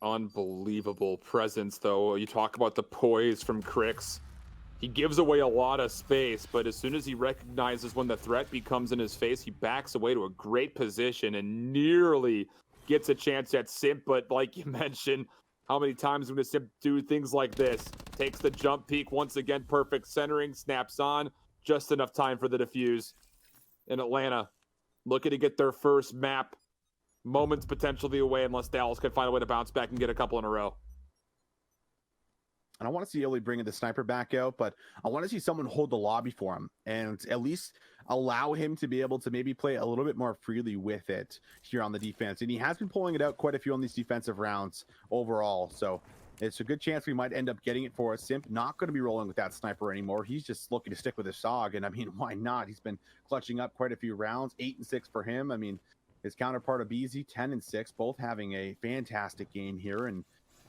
Unbelievable presence, though. You talk about the poise from Crix. He gives away a lot of space, but as soon as he recognizes when the threat becomes in his face, he backs away to a great position and nearly gets a chance at Simp. But like you mentioned, how many times when Simp do things like this? Takes the jump peek once again, perfect centering, snaps on, just enough time for the defuse. In Atlanta, looking to get their first map. Moments potentially away unless Dallas can find a way to bounce back and get a couple in a row. And I want to see iLLey bringing the sniper back out, but I want to see someone hold the lobby for him and at least allow him to be able to maybe play a little bit more freely with it here on the defense. And he has been pulling it out quite a few on these defensive rounds overall. So it's a good chance we might end up getting it for us. Simp not going to be rolling with that sniper anymore. He's just looking to stick with his SOG. And I mean, why not? He's been clutching up quite a few rounds, 8 and 6 for him. I mean, his counterpart aBeZy, 10 and 6, both having a fantastic game here. And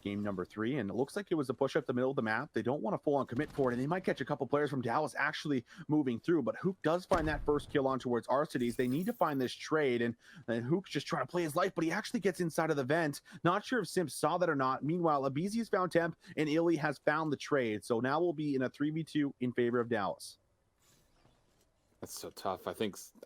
game number 3, and it looks like it was a push up the middle of the map. They don't want to full on commit for it, and they might catch a couple players from Dallas actually moving through, but Huke does find that first kill on towards Arcitys. They need to find this trade, and Huke's just trying to play his life, but he actually gets inside of the vent. Not sure if Simp saw that or not. Meanwhile, aBeZy has found Temp, and iLLey has found the trade, so now we'll be in a 3v2 in favor of Dallas. That's so tough. I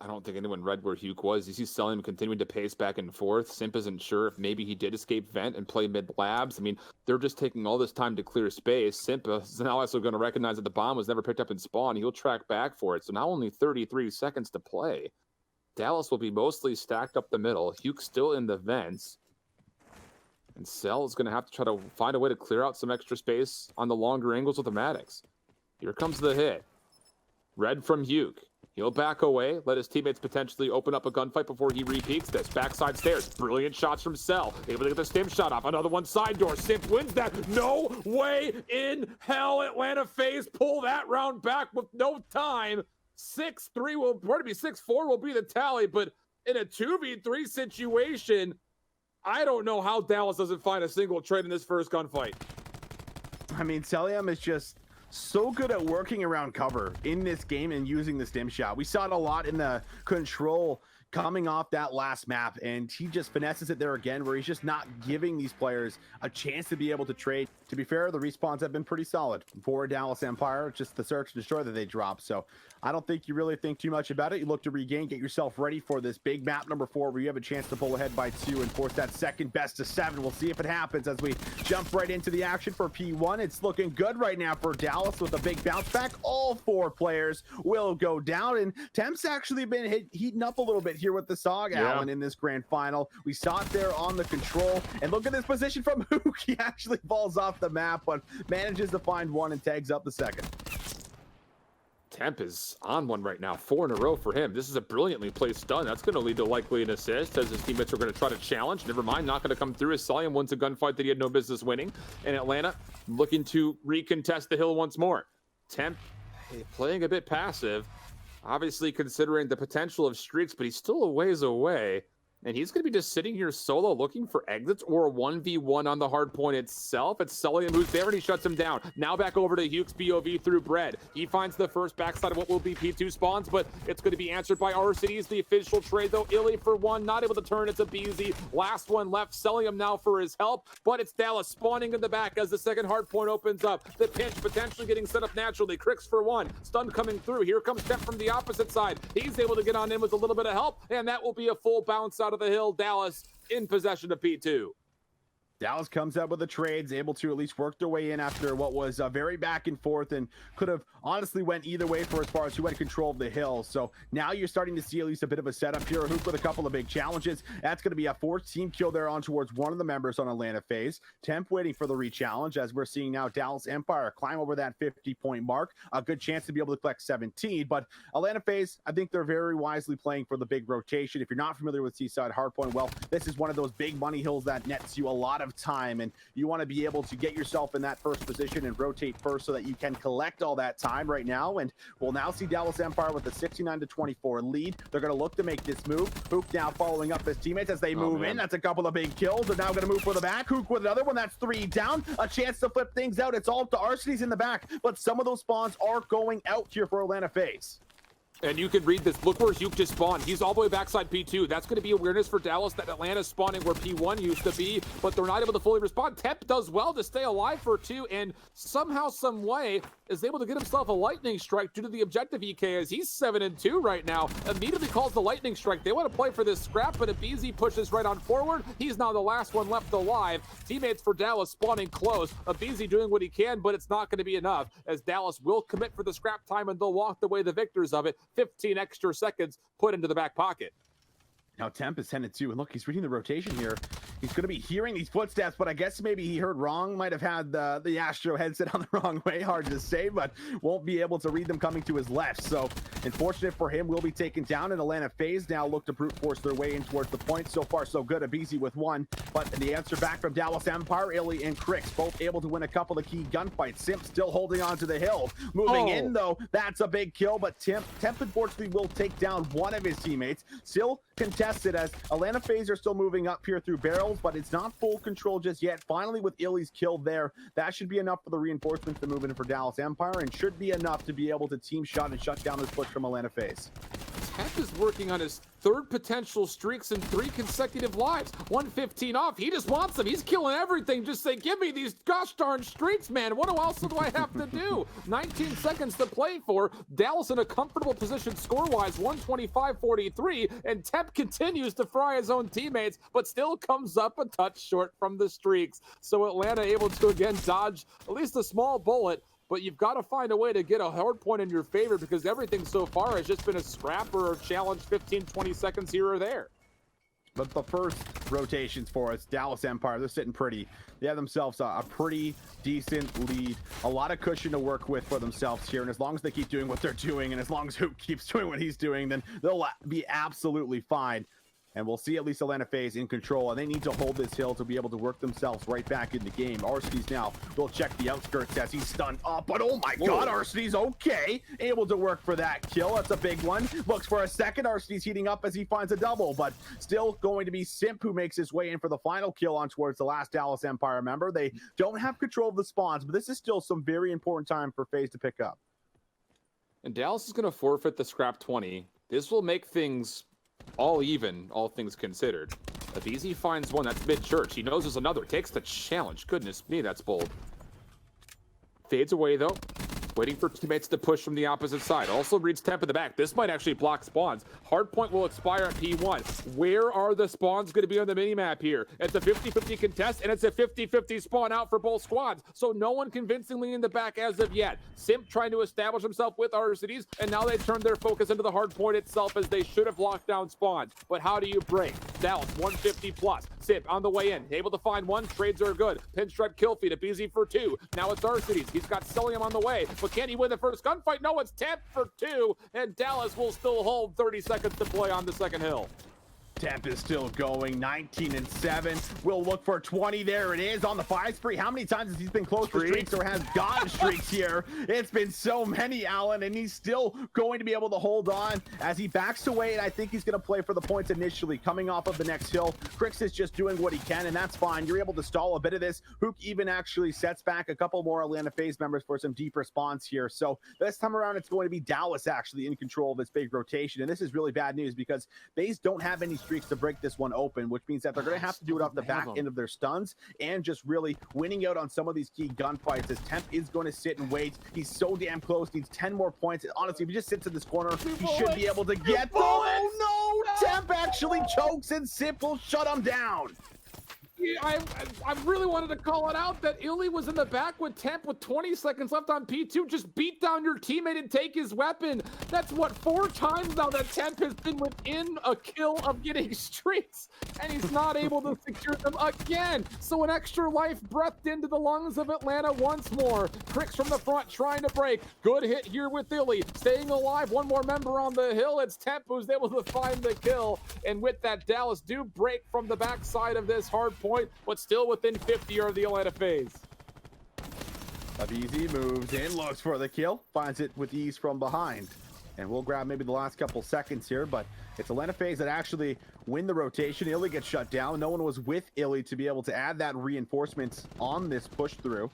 don't think anyone read where Huke was. You see Cellium continuing to pace back and forth. Simp isn't sure if maybe he did escape vent and play mid labs. I mean, they're just taking all this time to clear space. Simp is now also going to recognize that the bomb was never picked up in spawn. He'll track back for it. So now only 33 seconds to play. Dallas will be mostly stacked up the middle. Huke still in the vents. And Cell is going to have to try to find a way to clear out some extra space on the longer angles with the Maddox. Here comes the hit. Red from Huke. He'll back away, let his teammates potentially open up a gunfight before he repeats this. Backside stairs, brilliant shots from Cell. Able to get the stim shot off. Another one side door. Simp wins that. No way in hell. Atlanta FaZe pull that round back with no time. 6-3 will, pardon me, 6-4 will be the tally, but in a 2v3 situation, I don't know how Dallas doesn't find a single trade in this first gunfight. I mean, Cellium is just so good at working around cover in this game and using the stim shot. We saw it a lot in the control coming off that last map, and he just finesses it there again, where he's just not giving these players a chance to be able to trade. To be fair, the respawns have been pretty solid for Dallas Empire, just the search and destroy that they drop. So I don't think you really think too much about it. You look to regain, get yourself ready for this big map number 4, where you have a chance to pull ahead by 2 and force that second best of 7. We'll see if it happens as we jump right into the action for P1. It's looking good right now for Dallas with a big bounce back. All 4 players will go down, and Temp's actually been heating up a little bit here with the SOG, Allen, in this grand final. We saw it there on the control, and look at this position from Huke. He actually falls off the map, but manages to find one and tags up the second. Temp is on one right now, 4 in a row for him. This is a brilliantly placed stun. That's going to lead to likely an assist, as his teammates are going to try to challenge. Never mind, not going to come through, as Cellium wins a gunfight that he had no business winning. And Atlanta looking to recontest the hill once more. Temp playing a bit passive, obviously considering the potential of streaks, but he's still a ways away. And he's going to be just sitting here solo looking for exits or a 1v1 on the hard point itself. It's Cellium who's there, and he shuts him down. Now back over to Huke's BOV through Bread. He finds the first backside of what will be P2 spawns, but it's going to be answered by Arcitys. The official trade, though. iLLey for 1, not able to turn. It's aBeZy. Last one left. Cellium now for his help, but it's Dallas spawning in the back as the second hard point opens up. The pinch potentially getting set up naturally. Crix for 1. Stun coming through. Here comes Temp from the opposite side. He's able to get on in with a little bit of help, and that will be a full bounce out of the hill. Dallas in possession of P2. Dallas comes out with the trades, able to at least work their way in after what was very back and forth, and could have honestly went either way for as far as who had control of the hill. So now you're starting to see at least a bit of a setup here. Huke with a couple of big challenges. That's going to be a 4th-team kill there on towards one of the members on Atlanta FaZe. Temp waiting for the re-challenge, as we're seeing now Dallas Empire climb over that 50-point mark. A good chance to be able to collect 17, but Atlanta FaZe, I think they're very wisely playing for the big rotation. If you're not familiar with Seaside Hardpoint, well, this is one of those big money hills that nets you a lot of time, and you want to be able to get yourself in that first position and rotate first so that you can collect all that time right now. And we'll now see Dallas Empire with a 69-24 lead. They're going to look to make this move. Huke now following up his teammates as they move in. That's a couple of big kills. They're now going to move for the back. Huke with another one. That's 3 down. A chance to flip things out. It's all up to Arcitys in the back, but some of those spawns are going out here for Atlanta FaZe. And you can read this. Look where Huke just spawned. He's all the way backside P2. That's going to be awareness for Dallas that Atlanta's spawning where P1 used to be, but they're not able to fully respond. Temp does well to stay alive for 2, and somehow, some way, is able to get himself a lightning strike due to the objective EK, as he's 7-2 right now. Immediately calls the lightning strike. They want to play for this scrap, but aBeZy pushes right on forward. He's now the last one left alive. Teammates for Dallas spawning close. aBeZy doing what he can, but it's not going to be enough, as Dallas will commit for the scrap time, and they'll walk away the victors of it. 15 extra seconds put into the back pocket. Now Temp is 10-2, and look, he's reading the rotation here. He's going to be hearing these footsteps, but I guess maybe he heard wrong. Might have had the Astro headset on the wrong way. Hard to say, but won't be able to read them coming to his left. So, unfortunate for him, will be taken down. And Atlanta FaZe now look to brute force their way in towards the point. So far, so good. aBeZy with 1, but the answer back from Dallas Empire, iLLey and Crix, both able to win a couple of key gunfights. Simp still holding on to the hill. Moving in, though, that's a big kill, but Temp unfortunately will take down one of his teammates. Still contested as Atlanta FaZe are still moving up here through barrels, but it's not full control just yet. Finally, with iLLey's kill there, that should be enough for the reinforcements to move in for Dallas Empire and should be enough to be able to team shot and shut down this push from Atlanta FaZe. Temp is working on his third potential streaks in 3 consecutive lives. 115 off. He just wants them. He's killing everything. Just say, give me these gosh darn streaks, man. What else do I have to do? 19 seconds to play for. Dallas in a comfortable position score-wise, 125-43, and Temp continues to fry his own teammates, but still comes up a touch short from the streaks. So Atlanta able to again dodge at least a small bullet. But you've got to find a way to get a hard point in your favor because everything so far has just been a scrap or a challenge 15, 20 seconds here or there. But the first rotations for us, Dallas Empire, they're sitting pretty. They have themselves a pretty decent lead. A lot of cushion to work with for themselves here. And as long as they keep doing what they're doing, and as long as Huke keeps doing what he's doing, then they'll be absolutely fine. And we'll see at least Atlanta FaZe in control, and they need to hold this hill to be able to work themselves right back in the game. Arcitys now will check the outskirts as he's stunned up, but oh my god, Arcitys okay, able to work for that kill. That's a big one. Looks for a second. Arcitys heating up as he finds a double, but still going to be Simp who makes his way in for the final kill on towards the last Dallas Empire member. They don't have control of the spawns, but this is still some very important time for FaZe to pick up. And Dallas is going to forfeit the scrap 20. This will make things all even, all things considered. aBeZy finds one, that's mid-church. He knows there's another, takes the challenge. Goodness me, that's bold. Fades away though, waiting for teammates to push from the opposite side. Also reads Temp in the back. This might actually block spawns. Hardpoint will expire at P1. Where are the spawns going to be on the minimap here? It's a 50-50 contest, and it's a 50-50 spawn out for both squads. So no one convincingly in the back as of yet. Simp trying to establish himself with Arcitys, and now they turn their focus into the hardpoint itself as they should have locked down spawns. But how do you break? Dallas, 150 plus. Simp on the way in, able to find one. Trades are good. Pinstripe kill feed, aBeZy for 2. Now it's Arcitys. He's got Cellium on the way, but can he win the first gunfight? No, it's Temp for 2, and Dallas will still hold 30 seconds to play on the second hill. Temp is still going, 19-7. We'll look for 20. There it is on the 5 spree. How many times has he been close to streaks or has gotten streaks here? It's been so many, Alan, and he's still going to be able to hold on as he backs away, and I think he's going to play for the points initially, coming off of the next hill. Crix is just doing what he can, and that's fine. You're able to stall a bit of this. Huke even actually sets back a couple more Atlanta FaZe members for some deep response here. So this time around, it's going to be Dallas actually in control of this big rotation, and this is really bad news because FaZe don't have any streaks to break this one open, which means that they're going to have to do it off the back end of their stuns and just really winning out on some of these key gunfights as Temp is going to sit and wait. He's so damn close, needs 10 more points. Honestly, if he just sits in this corner, he should be able to get... Oh no! Temp actually chokes and Simp will shut him down. I really wanted to call it out that iLLey was in the back with Temp with 20 seconds left on P2. Just beat down your teammate and take his weapon. That's what, 4 times now that Temp has been within a kill of getting streaks, and he's not able to secure them again. So an extra life breathed into the lungs of Atlanta once more. Crix from the front trying to break. Good hit here with iLLey. Staying alive, one more member on the hill. It's Temp who's able to find the kill. And with that, Dallas do break from the backside of this hard point, but still within 50 are the Atlanta FaZe. aBeZy moves in, looks for the kill, finds it with ease from behind. And we'll grab maybe the last couple seconds here, but it's Atlanta FaZe that actually win the rotation. iLLey gets shut down. No one was with iLLey to be able to add that reinforcements on this push through.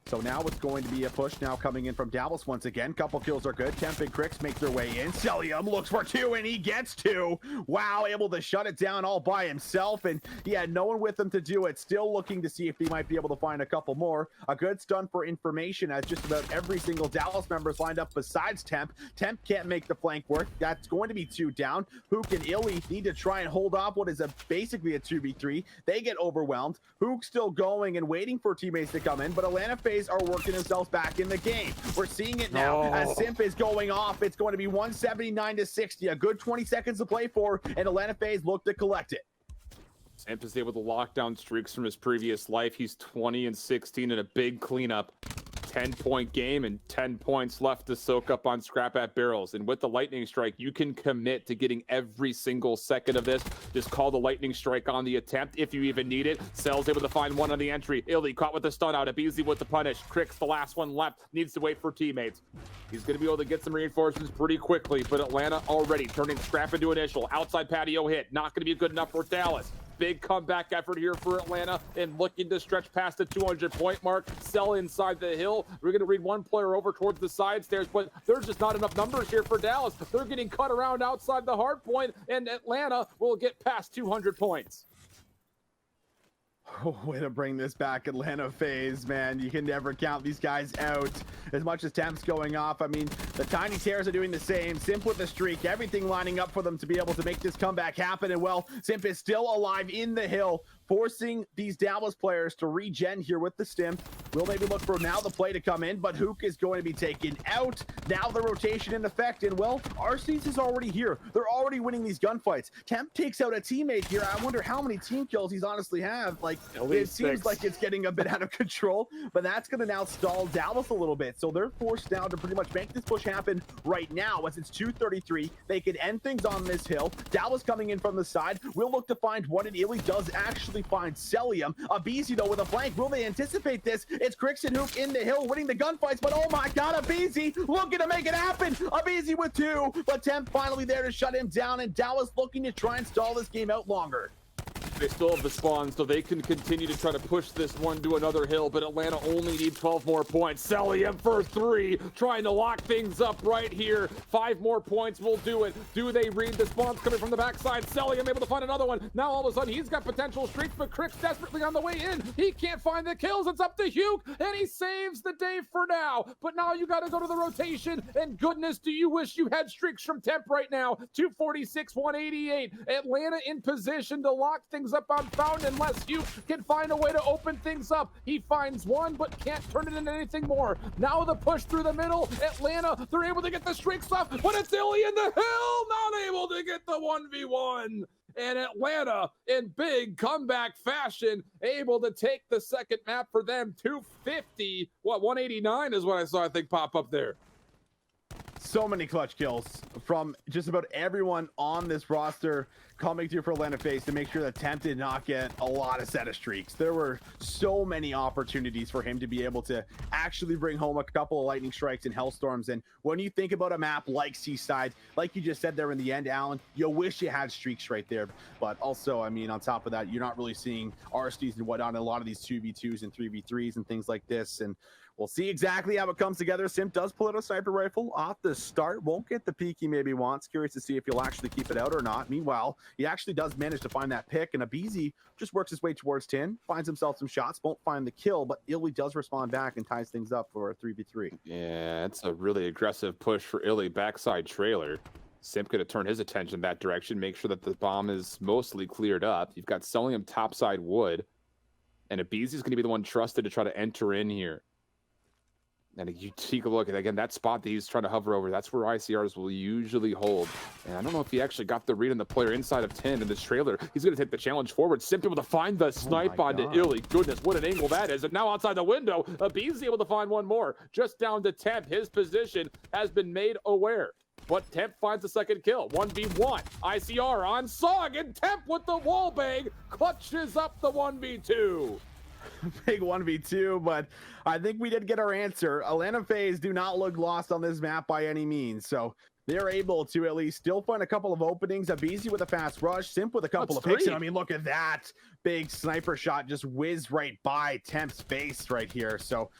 So now it's going to be a push now coming in from Dallas once again. Couple kills are good. Temp and Crix make their way in. Cellium looks for 2 and he gets 2. Wow, able to shut it down all by himself, and he had no one with him to do it. Still looking to see if he might be able to find a couple more. A good stun for information as just about every single Dallas member is lined up besides Temp. Temp can't make the flank work. That's going to be 2 down. Huke and iLLey need to try and hold off what is basically a 2v3. They get overwhelmed. Huke still going and waiting for teammates to come in, but Atlanta FaZe are working themselves back in the game. We're seeing it now as Simp is going off. It's going to be 179-60. A good 20 seconds to play for, and Atlanta FaZe look to collect it. Simp is able to lock down streaks from his previous life. He's 20-16 in a big cleanup. 10-point game and 10 points left to soak up on scrap at barrels. And with the lightning strike, you can commit to getting every single second of this. Just call the lightning strike on the attempt if you even need it. Cell's able to find one on the entry. iLLey caught with the stun out. aBeZy with the punish. Crix, the last one left, needs to wait for teammates. He's going to be able to get some reinforcements pretty quickly, but Atlanta already turning scrap into initial. Outside patio hit, not going to be good enough for Dallas. Big comeback effort here for Atlanta and looking to stretch past the 200-point mark. Cell inside the hill. We're going to read one player over towards the side stairs, but there's just not enough numbers here for Dallas. They're getting cut around outside the hard point, and Atlanta will get past 200 points. Oh, way to bring this back, Atlanta FaZe, man. You can never count these guys out. As much as Temp's going off, I mean, the Tiny Tears are doing the same. Simp with the streak, everything lining up for them to be able to make this comeback happen. And well, Simp is still alive in the hill, forcing these Dallas players to regen here with the stim. We'll maybe look for now the play to come in, but Huke is going to be taken out. Now the rotation in effect, and well, Arcitys is already here. They're already winning these gunfights. Temp takes out a teammate here. I wonder how many team kills he's honestly have. Like, it seems like it's getting a bit out of control, but that's going to now stall Dallas a little bit. So they're forced now to pretty much make this push happen right now. As it's 2:33, they can end things on this hill. Dallas coming in from the side. We'll look to find one, and iLLey does actually find Cellium. aBeZy though with a flank. Will they anticipate this? It's Crix and Huke in the hill winning the gunfights, but oh my god, aBeZy looking to make it happen. aBeZy with 2, but Temp finally there to shut him down, and Dallas looking to try and stall this game out longer. They still have the spawn, so they can continue to try to push this one to another hill, but Atlanta only need 12 more points. Cellium for 3, trying to lock things up right here. 5 more points will do it. Do they read the spawns coming from the backside? Cellium able to find another one. Now all of a sudden he's got potential streaks, but Crix desperately on the way in. He can't find the kills. It's up to Huke, and he saves the day for now. But now you got to go to the rotation, and goodness, do you wish you had streaks from Temp right now. 246, 188. Atlanta in position to lock things up on Fountain unless Huke can find a way to open things up. He finds one, but can't turn it into anything more. Now the push through the middle. Atlanta, they're able to get the streaks off, but it's iLLey in the hill, not able to get the 1v1. And Atlanta, in big comeback fashion, able to take the second map for them. 250, 189 is what I saw, I think, pop up there. So many clutch kills from just about everyone on this roster coming through for Atlanta FaZe to make sure that Temp did not get a lot of set of streaks. There were so many opportunities for him to be able to actually bring home a couple of lightning strikes and hellstorms. And when you think about a map like Seaside, like you just said there in the end, Alan, you wish you had streaks right there. But also, I mean, on top of that, you're not really seeing Arcitys and whatnot in a lot of these 2v2s and 3v3s and things like this. And we'll see exactly how it comes together. Simp does pull out a sniper rifle off the start. Won't get the peek he maybe wants. Curious to see if he'll actually keep it out or not. Meanwhile, he actually does manage to find that pick, and aBeZy just works his way towards 10, finds himself some shots, won't find the kill, but iLLey does respond back and ties things up for a 3v3. Yeah, it's a really aggressive push for iLLey. Backside trailer. Simp going to turn his attention that direction, make sure that the bomb is mostly cleared up. You've got Cellium topside wood, and aBeZy is going to be the one trusted to try to enter in here. And you take a look at, again, that spot that he's trying to hover over, that's where ICRs will usually hold. And I don't know if he actually got the read on the player inside of 10 in this trailer. He's going to take the challenge forward. Simp able to find the snipe onto iLLey. Goodness, what an angle that is. And now outside the window, aBeZy able to find one more. Just down to Temp. His position has been made aware. But Temp finds the second kill. 1v1. ICR on Sog, and Temp with the wall bang clutches up the 1v2. Big 1v2, but I think we did get our answer. Atlanta FaZe do not look lost on this map by any means, so they're able to at least still find a couple of openings. aBeZy with a fast rush, Simp with a couple of picks, and I mean, look at that big sniper shot just whizzed right by Temp's face right here. So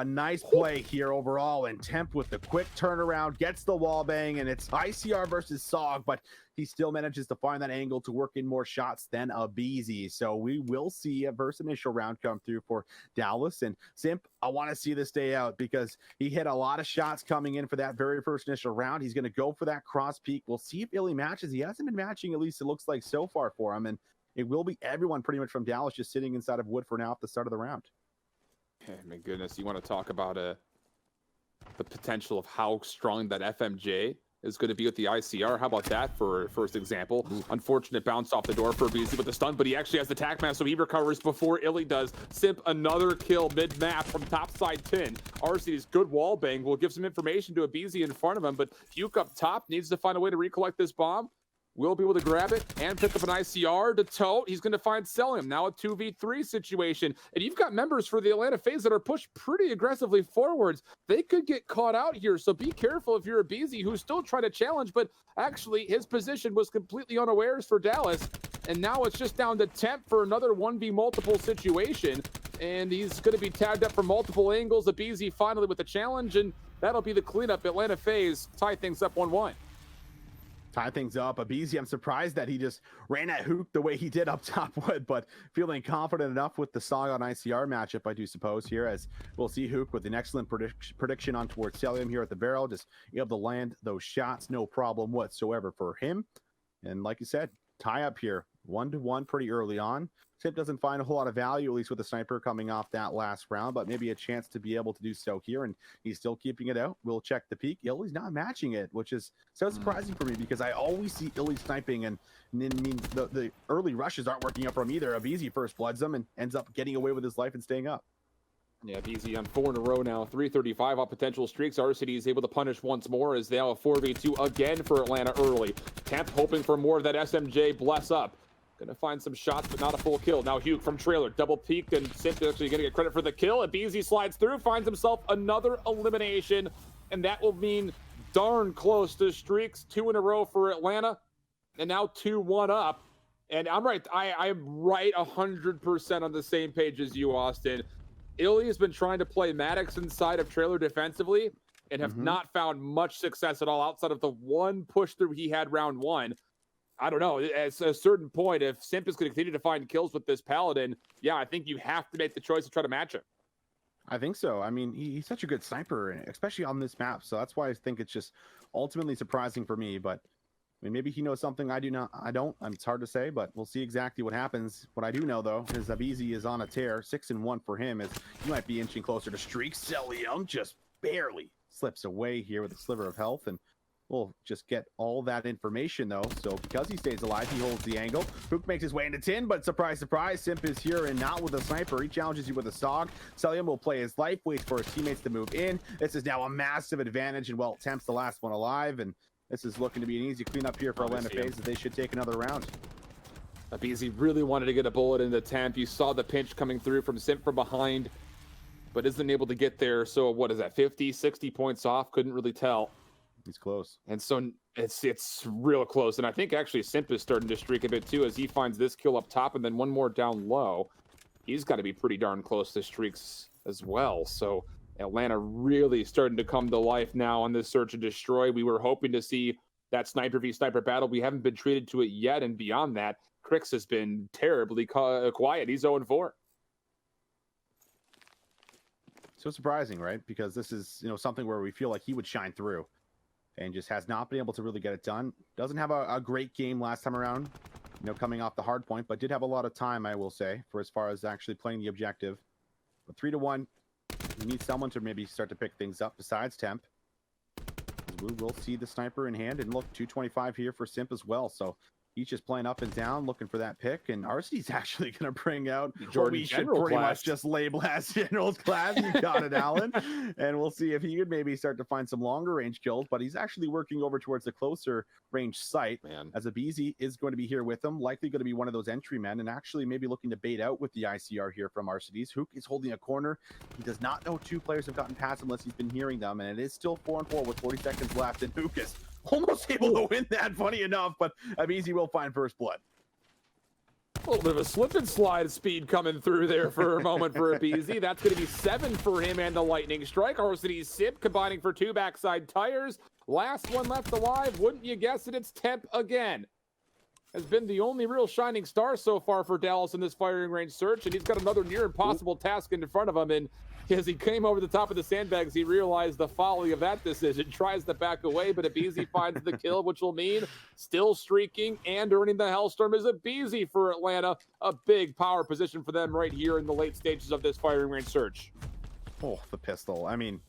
nice play here overall, and Temp with the quick turnaround gets the wall bang, and it's ICR versus Sog, but he still manages to find that angle to work in more shots than aBeZy. So we will see a verse initial round come through for Dallas. And Simp, I want to see this day out because he hit a lot of shots coming in for that very first initial round. He's going to go for that cross peak. We'll see if iLLey matches. He hasn't been matching, at least it looks like so far for him. And it will be everyone pretty much from Dallas just sitting inside of wood for now at the start of the round. Hey, my goodness, you want to talk about the potential of how strong that FMJ is going to be with the ICR. How about that for first example? Unfortunate bounce off the door for aBeZy with the stun, but he actually has the tac mask, so he recovers before iLLey does. Simp, another kill mid-map from topside 10. Arcitys, good wall bang, will give some information to aBeZy in front of him, but Huke up top needs to find a way to recollect this bomb. Will be able to grab it and pick up an ICR to tote. He's going to find Cellium. Now a 2v3 situation. And you've got members for the Atlanta FaZe that are pushed pretty aggressively forwards. They could get caught out here, so be careful if you're aBeZy, who's still trying to challenge, but actually his position was completely unawares for Dallas. And now it's just down to Temp for another 1v multiple situation. And he's going to be tagged up from multiple angles. aBeZy finally with the challenge, and that'll be the cleanup. Atlanta FaZe tie things up 1-1. Tie things up. aBeZy, I'm surprised that he just ran at Huke the way he did up top wood, but feeling confident enough with the Saga on ICR matchup, I do suppose, here, as we'll see Huke with an excellent prediction on towards Cellium here at the barrel, just able to land those shots, no problem whatsoever for him. And like you said, tie up here, 1-1 pretty early on. Simp doesn't find a whole lot of value, at least with the sniper coming off that last round, but maybe a chance to be able to do so here, and he's still keeping it out. We'll check the peak. iLLey's not matching it, which is so surprising for me because I always see iLLey sniping, and I mean, the early rushes aren't working out for him either. aBeZy first bloods him and ends up getting away with his life and staying up. Yeah, aBeZy on 4 in a row now, 335 off potential streaks. Arcitys is able to punish once more as they have a 4v2 again for Atlanta early. Temp hoping for more of that SMJ bless up. Gonna find some shots, but not a full kill. Now Huke from trailer, double peeked, and Simp actually gonna get credit for the kill. aBeZy slides through, finds himself another elimination, and that will mean darn close to streaks. 2 in a row for Atlanta, and now 2-1 up. And I'm right, I'm right 100% on the same page as you, Austin. iLLey has been trying to play Maddox inside of trailer defensively and have not found much success at all outside of the one push through he had round 1. I don't know, at a certain point, if Simp is going to continue to find kills with this Paladin, yeah, I think you have to make the choice to try to match him. I think so. I mean, he's such a good sniper, especially on this map, so that's why I think it's just ultimately surprising for me, but I mean, maybe he knows something I don't. It's hard to say, but we'll see exactly what happens. What I do know, though, is aBeZy is on a tear. 6-1 for him, as he might be inching closer to streak. Cellium just barely slips away here with a sliver of health, and we'll just get all that information, though. So because he stays alive, he holds the angle. Huke makes his way into 10, but surprise, surprise, Simp is here and not with a sniper. He challenges you with a SOG. Cellium will play his life, waits for his teammates to move in. This is now a massive advantage, and well, Temp's the last one alive, and this is looking to be an easy cleanup here for Atlanta FaZe, as they should take another round. aBeZy really wanted to get a bullet into Temp. You saw the pinch coming through from Simp from behind, but isn't able to get there. So what is that, 50, 60 points off? Couldn't really tell. He's close. And so it's real close. And I think actually Simp is starting to streak a bit too, as he finds this kill up top and then one more down low. He's got to be pretty darn close to streaks as well. So Atlanta really starting to come to life now on this search and destroy. We were hoping to see that sniper v sniper battle. We haven't been treated to it yet. And beyond that, Crix has been terribly quiet. He's 0-4. So surprising, right? Because this is, something where we feel like he would shine through, and just has not been able to really get it done. Doesn't have a great game last time around, coming off the hard point, but did have a lot of time, I will say, for as far as actually playing the objective. But 3-1, we need someone to maybe start to pick things up besides Temp. We will see the sniper in hand, and look, 225 here for Simp as well. So he's just playing up and down, looking for that pick, and Arcity's actually going to bring out what we should pretty much just label as General's class. You got it, Alan. And we'll see if he could maybe start to find some longer range kills, but he's actually working over towards the closer range site, as aBeZy is going to be here with him, likely going to be one of those entry men, and actually maybe looking to bait out with the ICR here from Arcitys. Huke is holding a corner. He does not know 2 players have gotten past him unless he's been hearing them, and it is still 4-4 with 40 seconds left, and Huke is almost able to win that, funny enough, but aBeZy will find first blood. A little bit of a slip and slide speed coming through there for a moment for aBeZy. That's going to be 7 for him and the lightning strike. Arcitys Simp combining for 2 backside tires. Last one left alive. Wouldn't you guess it? It's Temp again. Has been the only real shining star so far for Dallas in this firing range search, and he's got another near impossible task in front of him. And as he came over the top of the sandbags, he realized the folly of that decision. Tries to back away, but aBeZy finds the kill, which will mean still streaking and earning the Hellstorm is aBeZy for Atlanta. A big power position for them right here in the late stages of this firing range search. Oh, the pistol. I mean,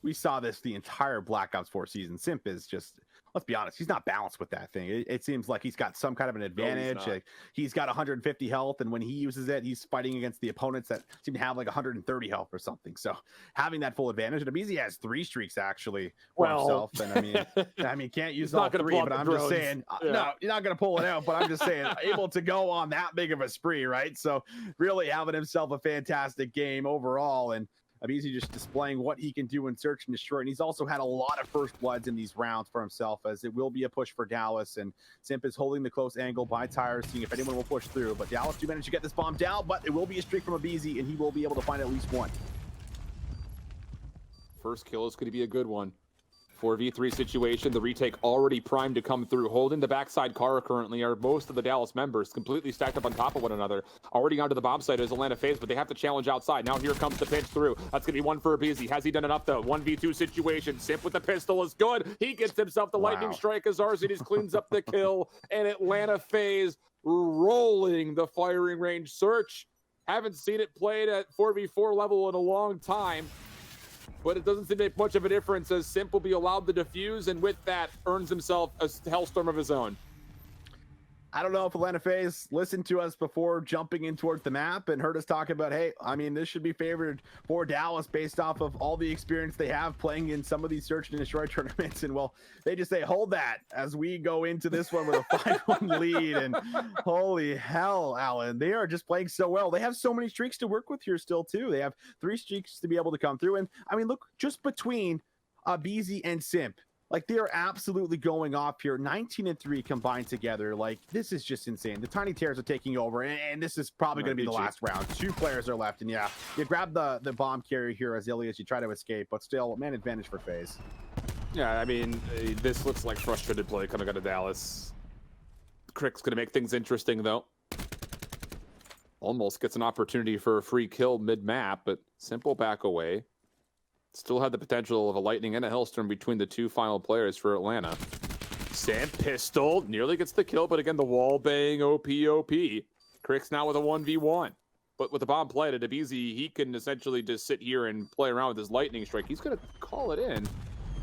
we saw this the entire Black Ops 4 season. Simp is just, let's be honest, he's not balanced with that thing. It seems like he's got some kind of an advantage. He's got 150 health, and when he uses it, he's fighting against the opponents that seem to have like 130 health or something. So having that full advantage, and aBeZy has 3 streaks actually for himself. And I mean, can't use all 3, but I'm just saying, no, you're not going to pull it out. But I'm just saying, able to go on that big of a spree, right? So really having himself a fantastic game overall, and aBeZy just displaying what he can do in search and destroy. And he's also had a lot of first bloods in these rounds for himself, as it will be a push for Dallas. And Simp is holding the close angle by tires, seeing if anyone will push through. But Dallas do manage to get this bomb down, but it will be a streak from aBeZy, and he will be able to find at least one. First kill is going to be a good one. 4v3 situation, the retake already primed to come through. Holding the backside car currently are most of the Dallas members, completely stacked up on top of one another. Already onto the bomb site is Atlanta FaZe, but they have to challenge outside. Now here comes the pinch through. That's going to be one for aBeZy. Has he done enough though? 1v2 situation. Simp with the pistol is good. He gets himself the lightning strike as Arcitys cleans up the kill. And Atlanta FaZe rolling the firing range search. Haven't seen it played at 4v4 level in a long time, but it doesn't seem to make much of a difference, as Simp will be allowed to defuse, and with that earns himself a hellstorm of his own. I don't know if Atlanta FaZe listened to us before jumping in towards the map and heard us talk about, hey, I mean, this should be favored for Dallas based off of all the experience they have playing in some of these search and destroy tournaments. And well, they just say, hold that as we go into this one with a 5-1 lead. And holy hell, Alan, they are just playing so well. They have so many streaks to work with here still too. They have 3 streaks to be able to come through. And I mean, look, just between aBeZy and Simp, like, they are absolutely going off here. 19-3 combined together. Like, this is just insane. The Tiny Tears are taking over, and this is probably going to be the last round. 2 players are left, and yeah, you grab the bomb carrier here as iLLey as you try to escape, but still, man advantage for FaZe. Yeah, I mean, this looks like frustrated play coming out of Dallas. Crick's going to make things interesting, though. Almost gets an opportunity for a free kill mid-map, but Simple back away. Still had the potential of a lightning and a hellstorm between the 2 final players for Atlanta. Simp pistol nearly gets the kill, but again, the wall bang OP. Crix now with a 1v1. But with the bomb planted, aBeZy, he can essentially just sit here and play around with his lightning strike. He's going to call it in.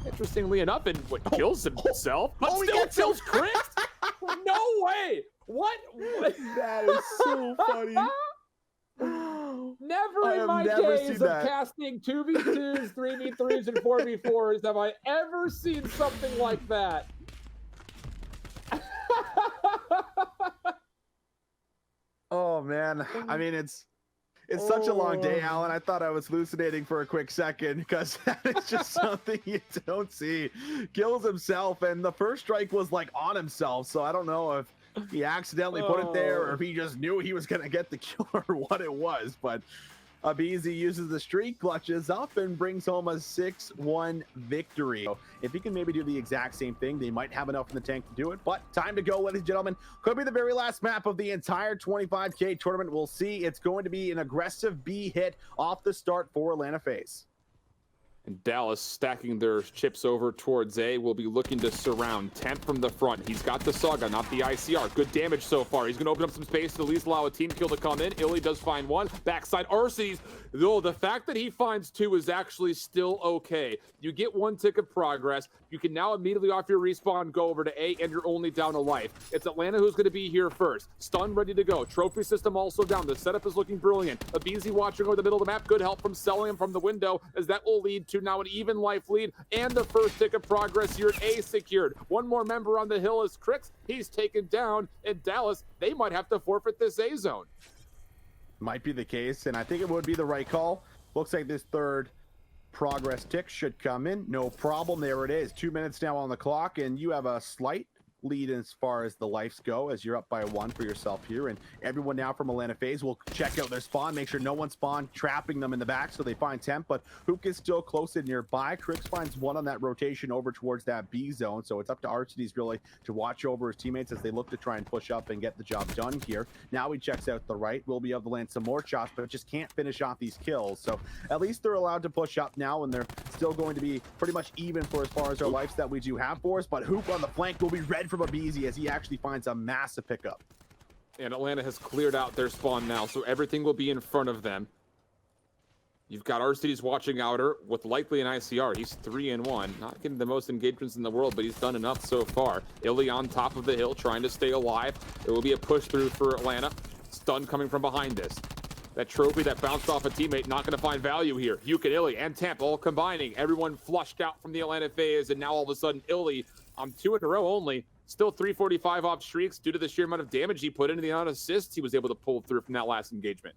Interestingly enough, and what kills himself, but still kills Crix? No way! What? That is so funny. Never in my days of casting 2v2s, 3v3s, and 4v4s have I ever seen something like that. Oh man, I mean, it's such a long day, Alan. I thought I was hallucinating for a quick second, because that is just something you don't see. Kills himself, and the first strike was like on himself, so I don't know if he accidentally put it there, or if he just knew he was going to get the kill, or what it was. But aBeZy uses the streak, clutches up, and brings home a 6-1 victory. So if he can maybe do the exact same thing, they might have enough in the tank to do it. But time to go, ladies and gentlemen. Could be the very last map of the entire 25K tournament. We'll see. It's going to be an aggressive B hit off the start for Atlanta FaZe. And Dallas, stacking their chips over towards A, will be looking to surround Temp from the front. He's got the Saga, not the ICR. Good damage so far. He's going to open up some space to at least allow a team kill to come in. iLLey does find one. Backside Arcitys, though, the fact that he finds 2 is actually still okay. You get 1 tick of progress. You can now immediately off your respawn go over to A, and you're only down a life. It's Atlanta who's going to be here first. Stun ready to go. Trophy system also down. The setup is looking brilliant. aBeZy watching over the middle of the map. Good help from Cellium from the window, as that will lead to now an even life lead, and the first tick of progress here at A secured. 1 more member on the hill is Crix. He's taken down, and Dallas, they might have to forfeit this A zone. Might be the case, and I think it would be the right call. Looks like this 3rd progress tick should come in. No problem. There it is. 2 minutes now on the clock, and you have a slight lead as far as the lives go, as you're up by 1 for yourself here. And everyone now from Atlanta FaZe will check out their spawn, make sure no one spawned, trapping them in the back so they find Temp. But Huke is still close in nearby. Crix finds 1 on that rotation over towards that B zone, so it's up to Arcitys really to watch over his teammates as they look to try and push up and get the job done here. Now he checks out the right. Will be able to land some more shots, but just can't finish off these kills. So at least they're allowed to push up now, and they're still going to be pretty much even for as far as our lives that we do have for us. But Huke on the flank will be red from aBeZy as he actually finds a massive pickup. And Atlanta has cleared out their spawn now, so everything will be in front of them. You've got Arcitys watching outer with likely an ICR. He's 3-1. Not getting the most engagements in the world, but he's done enough so far. iLLey on top of the hill, trying to stay alive. It will be a push through for Atlanta. Stun coming from behind this. That trophy that bounced off a teammate, not going to find value here. Huke and iLLey and Temp all combining. Everyone flushed out from the Atlanta FaZe, and now all of a sudden, iLLey on 2 in a row only. Still 345 off streaks due to the sheer amount of damage he put into the amount of assists he was able to pull through from that last engagement.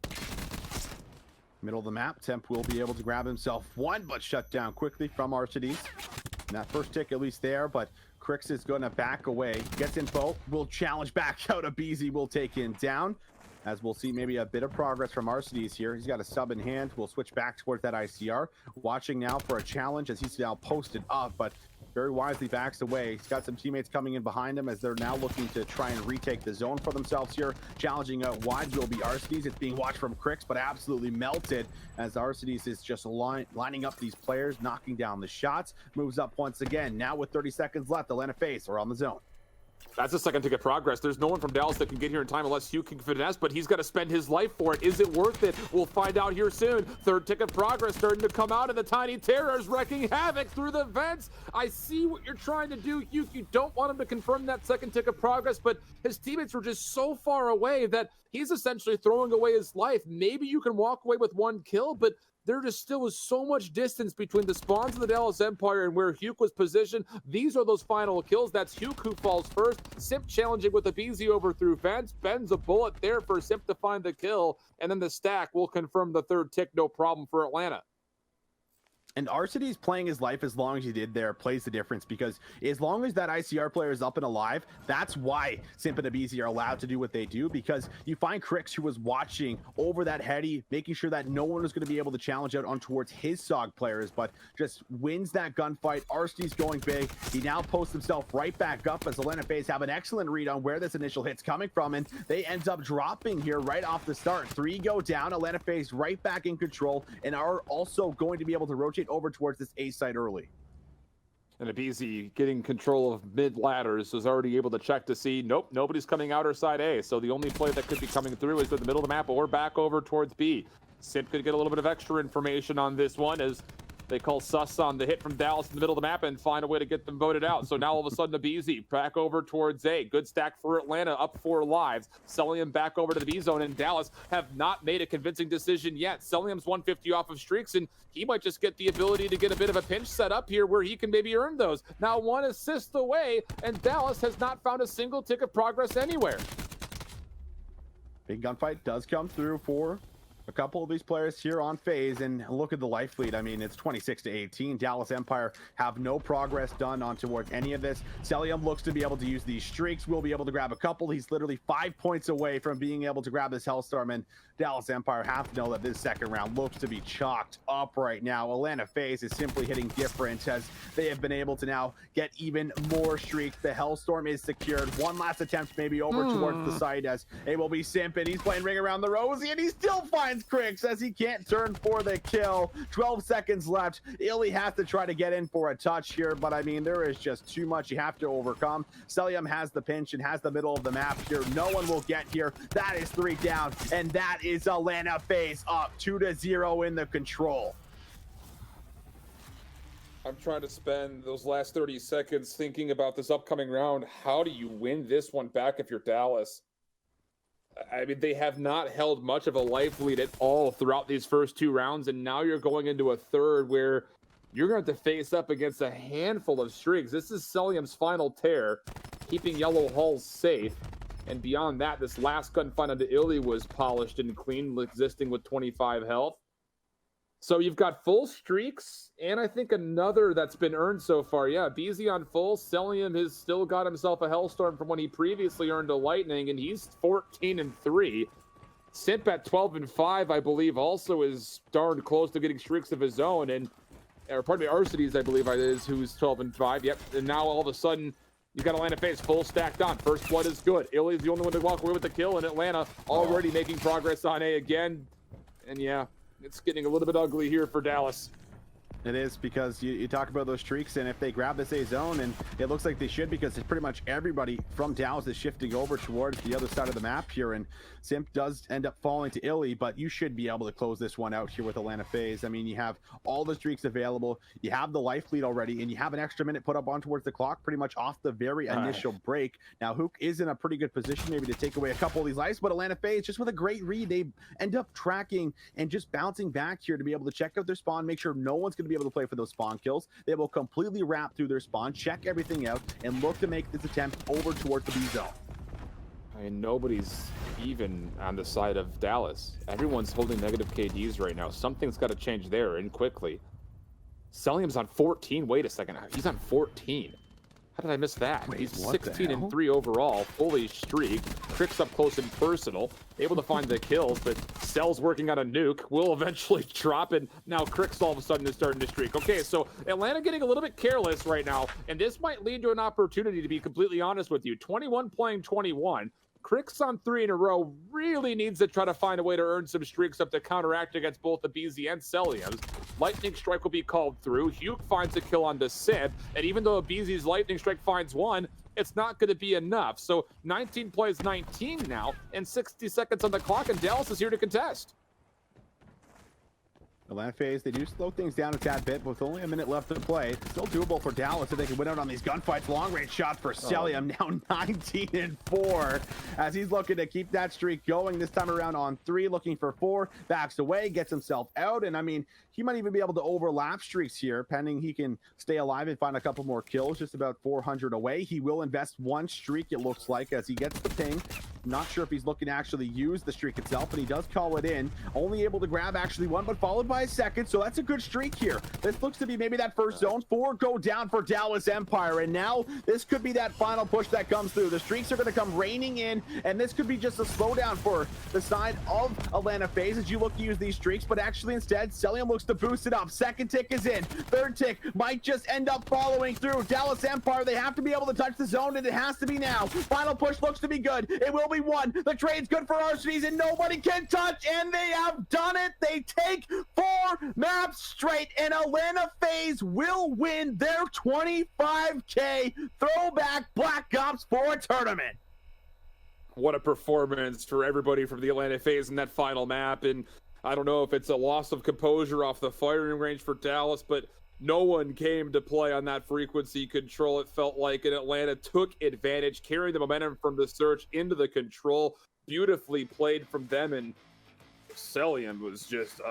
Middle of the map, Temp will be able to grab himself one, but shut down quickly from Arcitys. And that first tick at least there, but Crix is going to back away. Gets info, will challenge back out. aBeZy will take him down. As we'll see maybe a bit of progress from Arcitys here. He's got a sub in hand. We'll switch back towards that ICR. Watching now for a challenge as he's now posted up, but very wisely backs away. He's got some teammates coming in behind him as they're now looking to try and retake the zone for themselves here. Challenging out wide will be Arcitys. It's being watched from Crix, but absolutely melted as Arcitys is just lining up these players, knocking down the shots. Moves up once again. Now with 30 seconds left, Atlanta FaZe are on the zone. That's a second ticket progress. There's no one from Dallas that can get here in time unless Huke can finesse, but he's got to spend his life for it. Is it worth it? We'll find out here soon. Third ticket progress starting to come out, and the Tiny Terrors wrecking havoc through the vents. I see what you're trying to do, Huke. You don't want him to confirm that second ticket progress, but his teammates were just so far away that he's essentially throwing away his life. Maybe you can walk away with 1 kill, but there just still was so much distance between the spawns of the Dallas Empire and where Huke was positioned. These are those final kills. That's Huke who falls first. Simp challenging with aBeZy over through vents. Bends a bullet there for Simp to find the kill. And then the stack will confirm the third tick, no problem for Atlanta. And Arcitys playing his life as long as he did there plays the difference, because as long as that ICR player is up and alive, that's why Simp and aBeZy are allowed to do what they do, because you find Crix, who was watching over that heady, making sure that no one was going to be able to challenge out on towards his SOG players, but just wins that gunfight. Arcitys going big. He now posts himself right back up as Atlanta FaZe have an excellent read on where this initial hit's coming from, and they end up dropping here right off the start. 3 go down. Atlanta FaZe right back in control and are also going to be able to rotate over towards this A site early. And aBeZy getting control of mid ladders was already able to check to see, nope, nobody's coming outer side A. So the only play that could be coming through is with the middle of the map or back over towards B. Simp could get a little bit of extra information on this one as they call sus on the hit from Dallas in the middle of the map and find a way to get them voted out. So now all of a sudden aBeZy back over towards A. Good stack for Atlanta, up 4 lives. Cellium back over to the B zone, and Dallas have not made a convincing decision yet. Cellium's 150 off of streaks, and he might just get the ability to get a bit of a pinch set up here where he can maybe earn those. Now 1 assist away, and Dallas has not found a single tick of progress anywhere. Big gunfight does come through for a couple of these players here on FaZe, and look at the life lead. I mean, it's 26-18. Dallas Empire have no progress done on towards any of this. Cellium looks to be able to use these streaks. We'll be able to grab a couple. He's literally 5 points away from being able to grab this Hellstorm, and Dallas Empire have to know that this second round looks to be chalked up right now. Atlanta FaZe is simply hitting different as they have been able to now get even more streaks. The Hellstorm is secured. One last attempt maybe over towards the side as it will be Simp, and he's playing Ring Around the Rosie, and he still finds Crix as he can't turn for the kill. 12 seconds left. iLLey has to try to get in for a touch here, but I mean, there is just too much you have to overcome. Cellium has the pinch and has the middle of the map here. No one will get here. That is 3 down, and that is Atlanta FaZe up 2-0 in the control. I'm trying to spend those last 30 seconds thinking about this upcoming round. How do you win this one back if you're Dallas? I mean, they have not held much of a life lead at all throughout these first 2 rounds, and now you're going into a third where you're going to have to face up against a handful of streaks. This is Cellium's final tear, keeping Yellow Hulls safe. And beyond that, this last gunfight onto iLLey was polished and clean, existing with 25 health. So you've got full streaks, and I think another that's been earned so far. Yeah, aBeZy on full. Cellium has still got himself a Hellstorm from when he previously earned a Lightning, and he's 14-3. Simp at 12-5, I believe, also is darn close to getting streaks of his own. And, or pardon me, Arcitys, I believe it is, who's 12-5. Yep, and now all of a sudden, you got Atlanta FaZe full stacked on. First blood is good. iLLey is the only one to walk away with the kill, and Atlanta already making progress on A again. And yeah, it's getting a little bit ugly here for Dallas. It is, because you talk about those streaks, and if they grab this A zone, and it looks like they should, because it's pretty much everybody from Dallas is shifting over towards the other side of the map here, and Simp does end up falling to iLLey, but you should be able to close this one out here with Atlanta FaZe. I mean, you have all the streaks available, you have the life lead already, and you have an extra minute put up on towards the clock pretty much off the very initial break. Now, Huke is in a pretty good position maybe to take away a couple of these lives, but Atlanta FaZe, just with a great read, they end up tracking and just bouncing back here to be able to check out their spawn, make sure no one's going to be able to play for those spawn kills. They will completely wrap through their spawn, check everything out, and look to make this attempt over towards the B zone. I mean, nobody's even on the side of Dallas. Everyone's holding negative KDs right now. Something's got to change there, and quickly. Cellium's on 14. Wait a second. He's on 14. How did I miss that? Wait, he's what 16 and 3 overall, fully streaked. Crix up close and personal, able to find the kills, but Cell's working on a nuke. Will eventually drop, and now Crix all of a sudden is starting to streak. Okay, so Atlanta getting a little bit careless right now, and this might lead to an opportunity, to be completely honest with you. 21 playing 21. Crix on 3 in a row really needs to try to find a way to earn some streaks up to counteract against both the aBeZy and Cellium's. Lightning Strike will be called through. Huke finds a kill on the Simp, and even though aBeZy's Lightning Strike finds one, it's not going to be enough. So 19 plays 19 now, and 60 seconds on the clock, and Dallas is here to contest. Atlanta FaZe, they do slow things down a tad bit, but with only a minute left to play. Still doable for Dallas if they can win out on these gunfights. Long range shot for Cellium, now 19 and 4, as he's looking to keep that streak going. This time around on 3, looking for 4, backs away, gets himself out, and I mean, he might even be able to overlap streaks here, pending he can stay alive and find a couple more kills, just about 400 away. He will invest 1 streak, it looks like, as he gets the ping. Not sure if he's looking to actually use the streak itself, but he does call it in. Only able to grab actually 1, but followed by a second, so that's a good streak here. This looks to be maybe that first zone. 4 go down for Dallas Empire, and now this could be that final push that comes through. The streaks are going to come raining in, and this could be just a slowdown for the side of Atlanta FaZe as you look to use these streaks, but actually instead, Cellium looks to boost it up. Second tick is in. Third tick might just end up following through. Dallas Empire, they have to be able to touch the zone, and it has to be now. Final push looks to be good. It will be 1. The trade's good for Arcitys, and nobody can touch, and they have done it. They take 4 maps straight, and Atlanta FaZe will win their 25K Throwback Black Ops 4 tournament. What a performance for everybody from the Atlanta FaZe in that final map. And I don't know if it's a loss of composure off the firing range for Dallas, but no one came to play on that frequency control, it felt like, and Atlanta took advantage, carrying the momentum from the search into the control. Beautifully played from them, and Cellium was just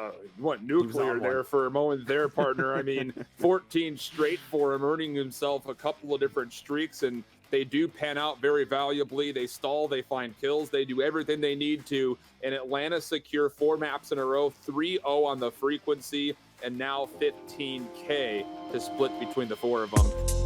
nuclear there for a moment there, partner. I mean, 14 straight for him, earning himself a couple of different streaks, and they do pan out very valuably. They stall, they find kills, they do everything they need to, and Atlanta secure 4 maps in a row, 3-0 on the frequency, and now 15K to split between the 4 of them.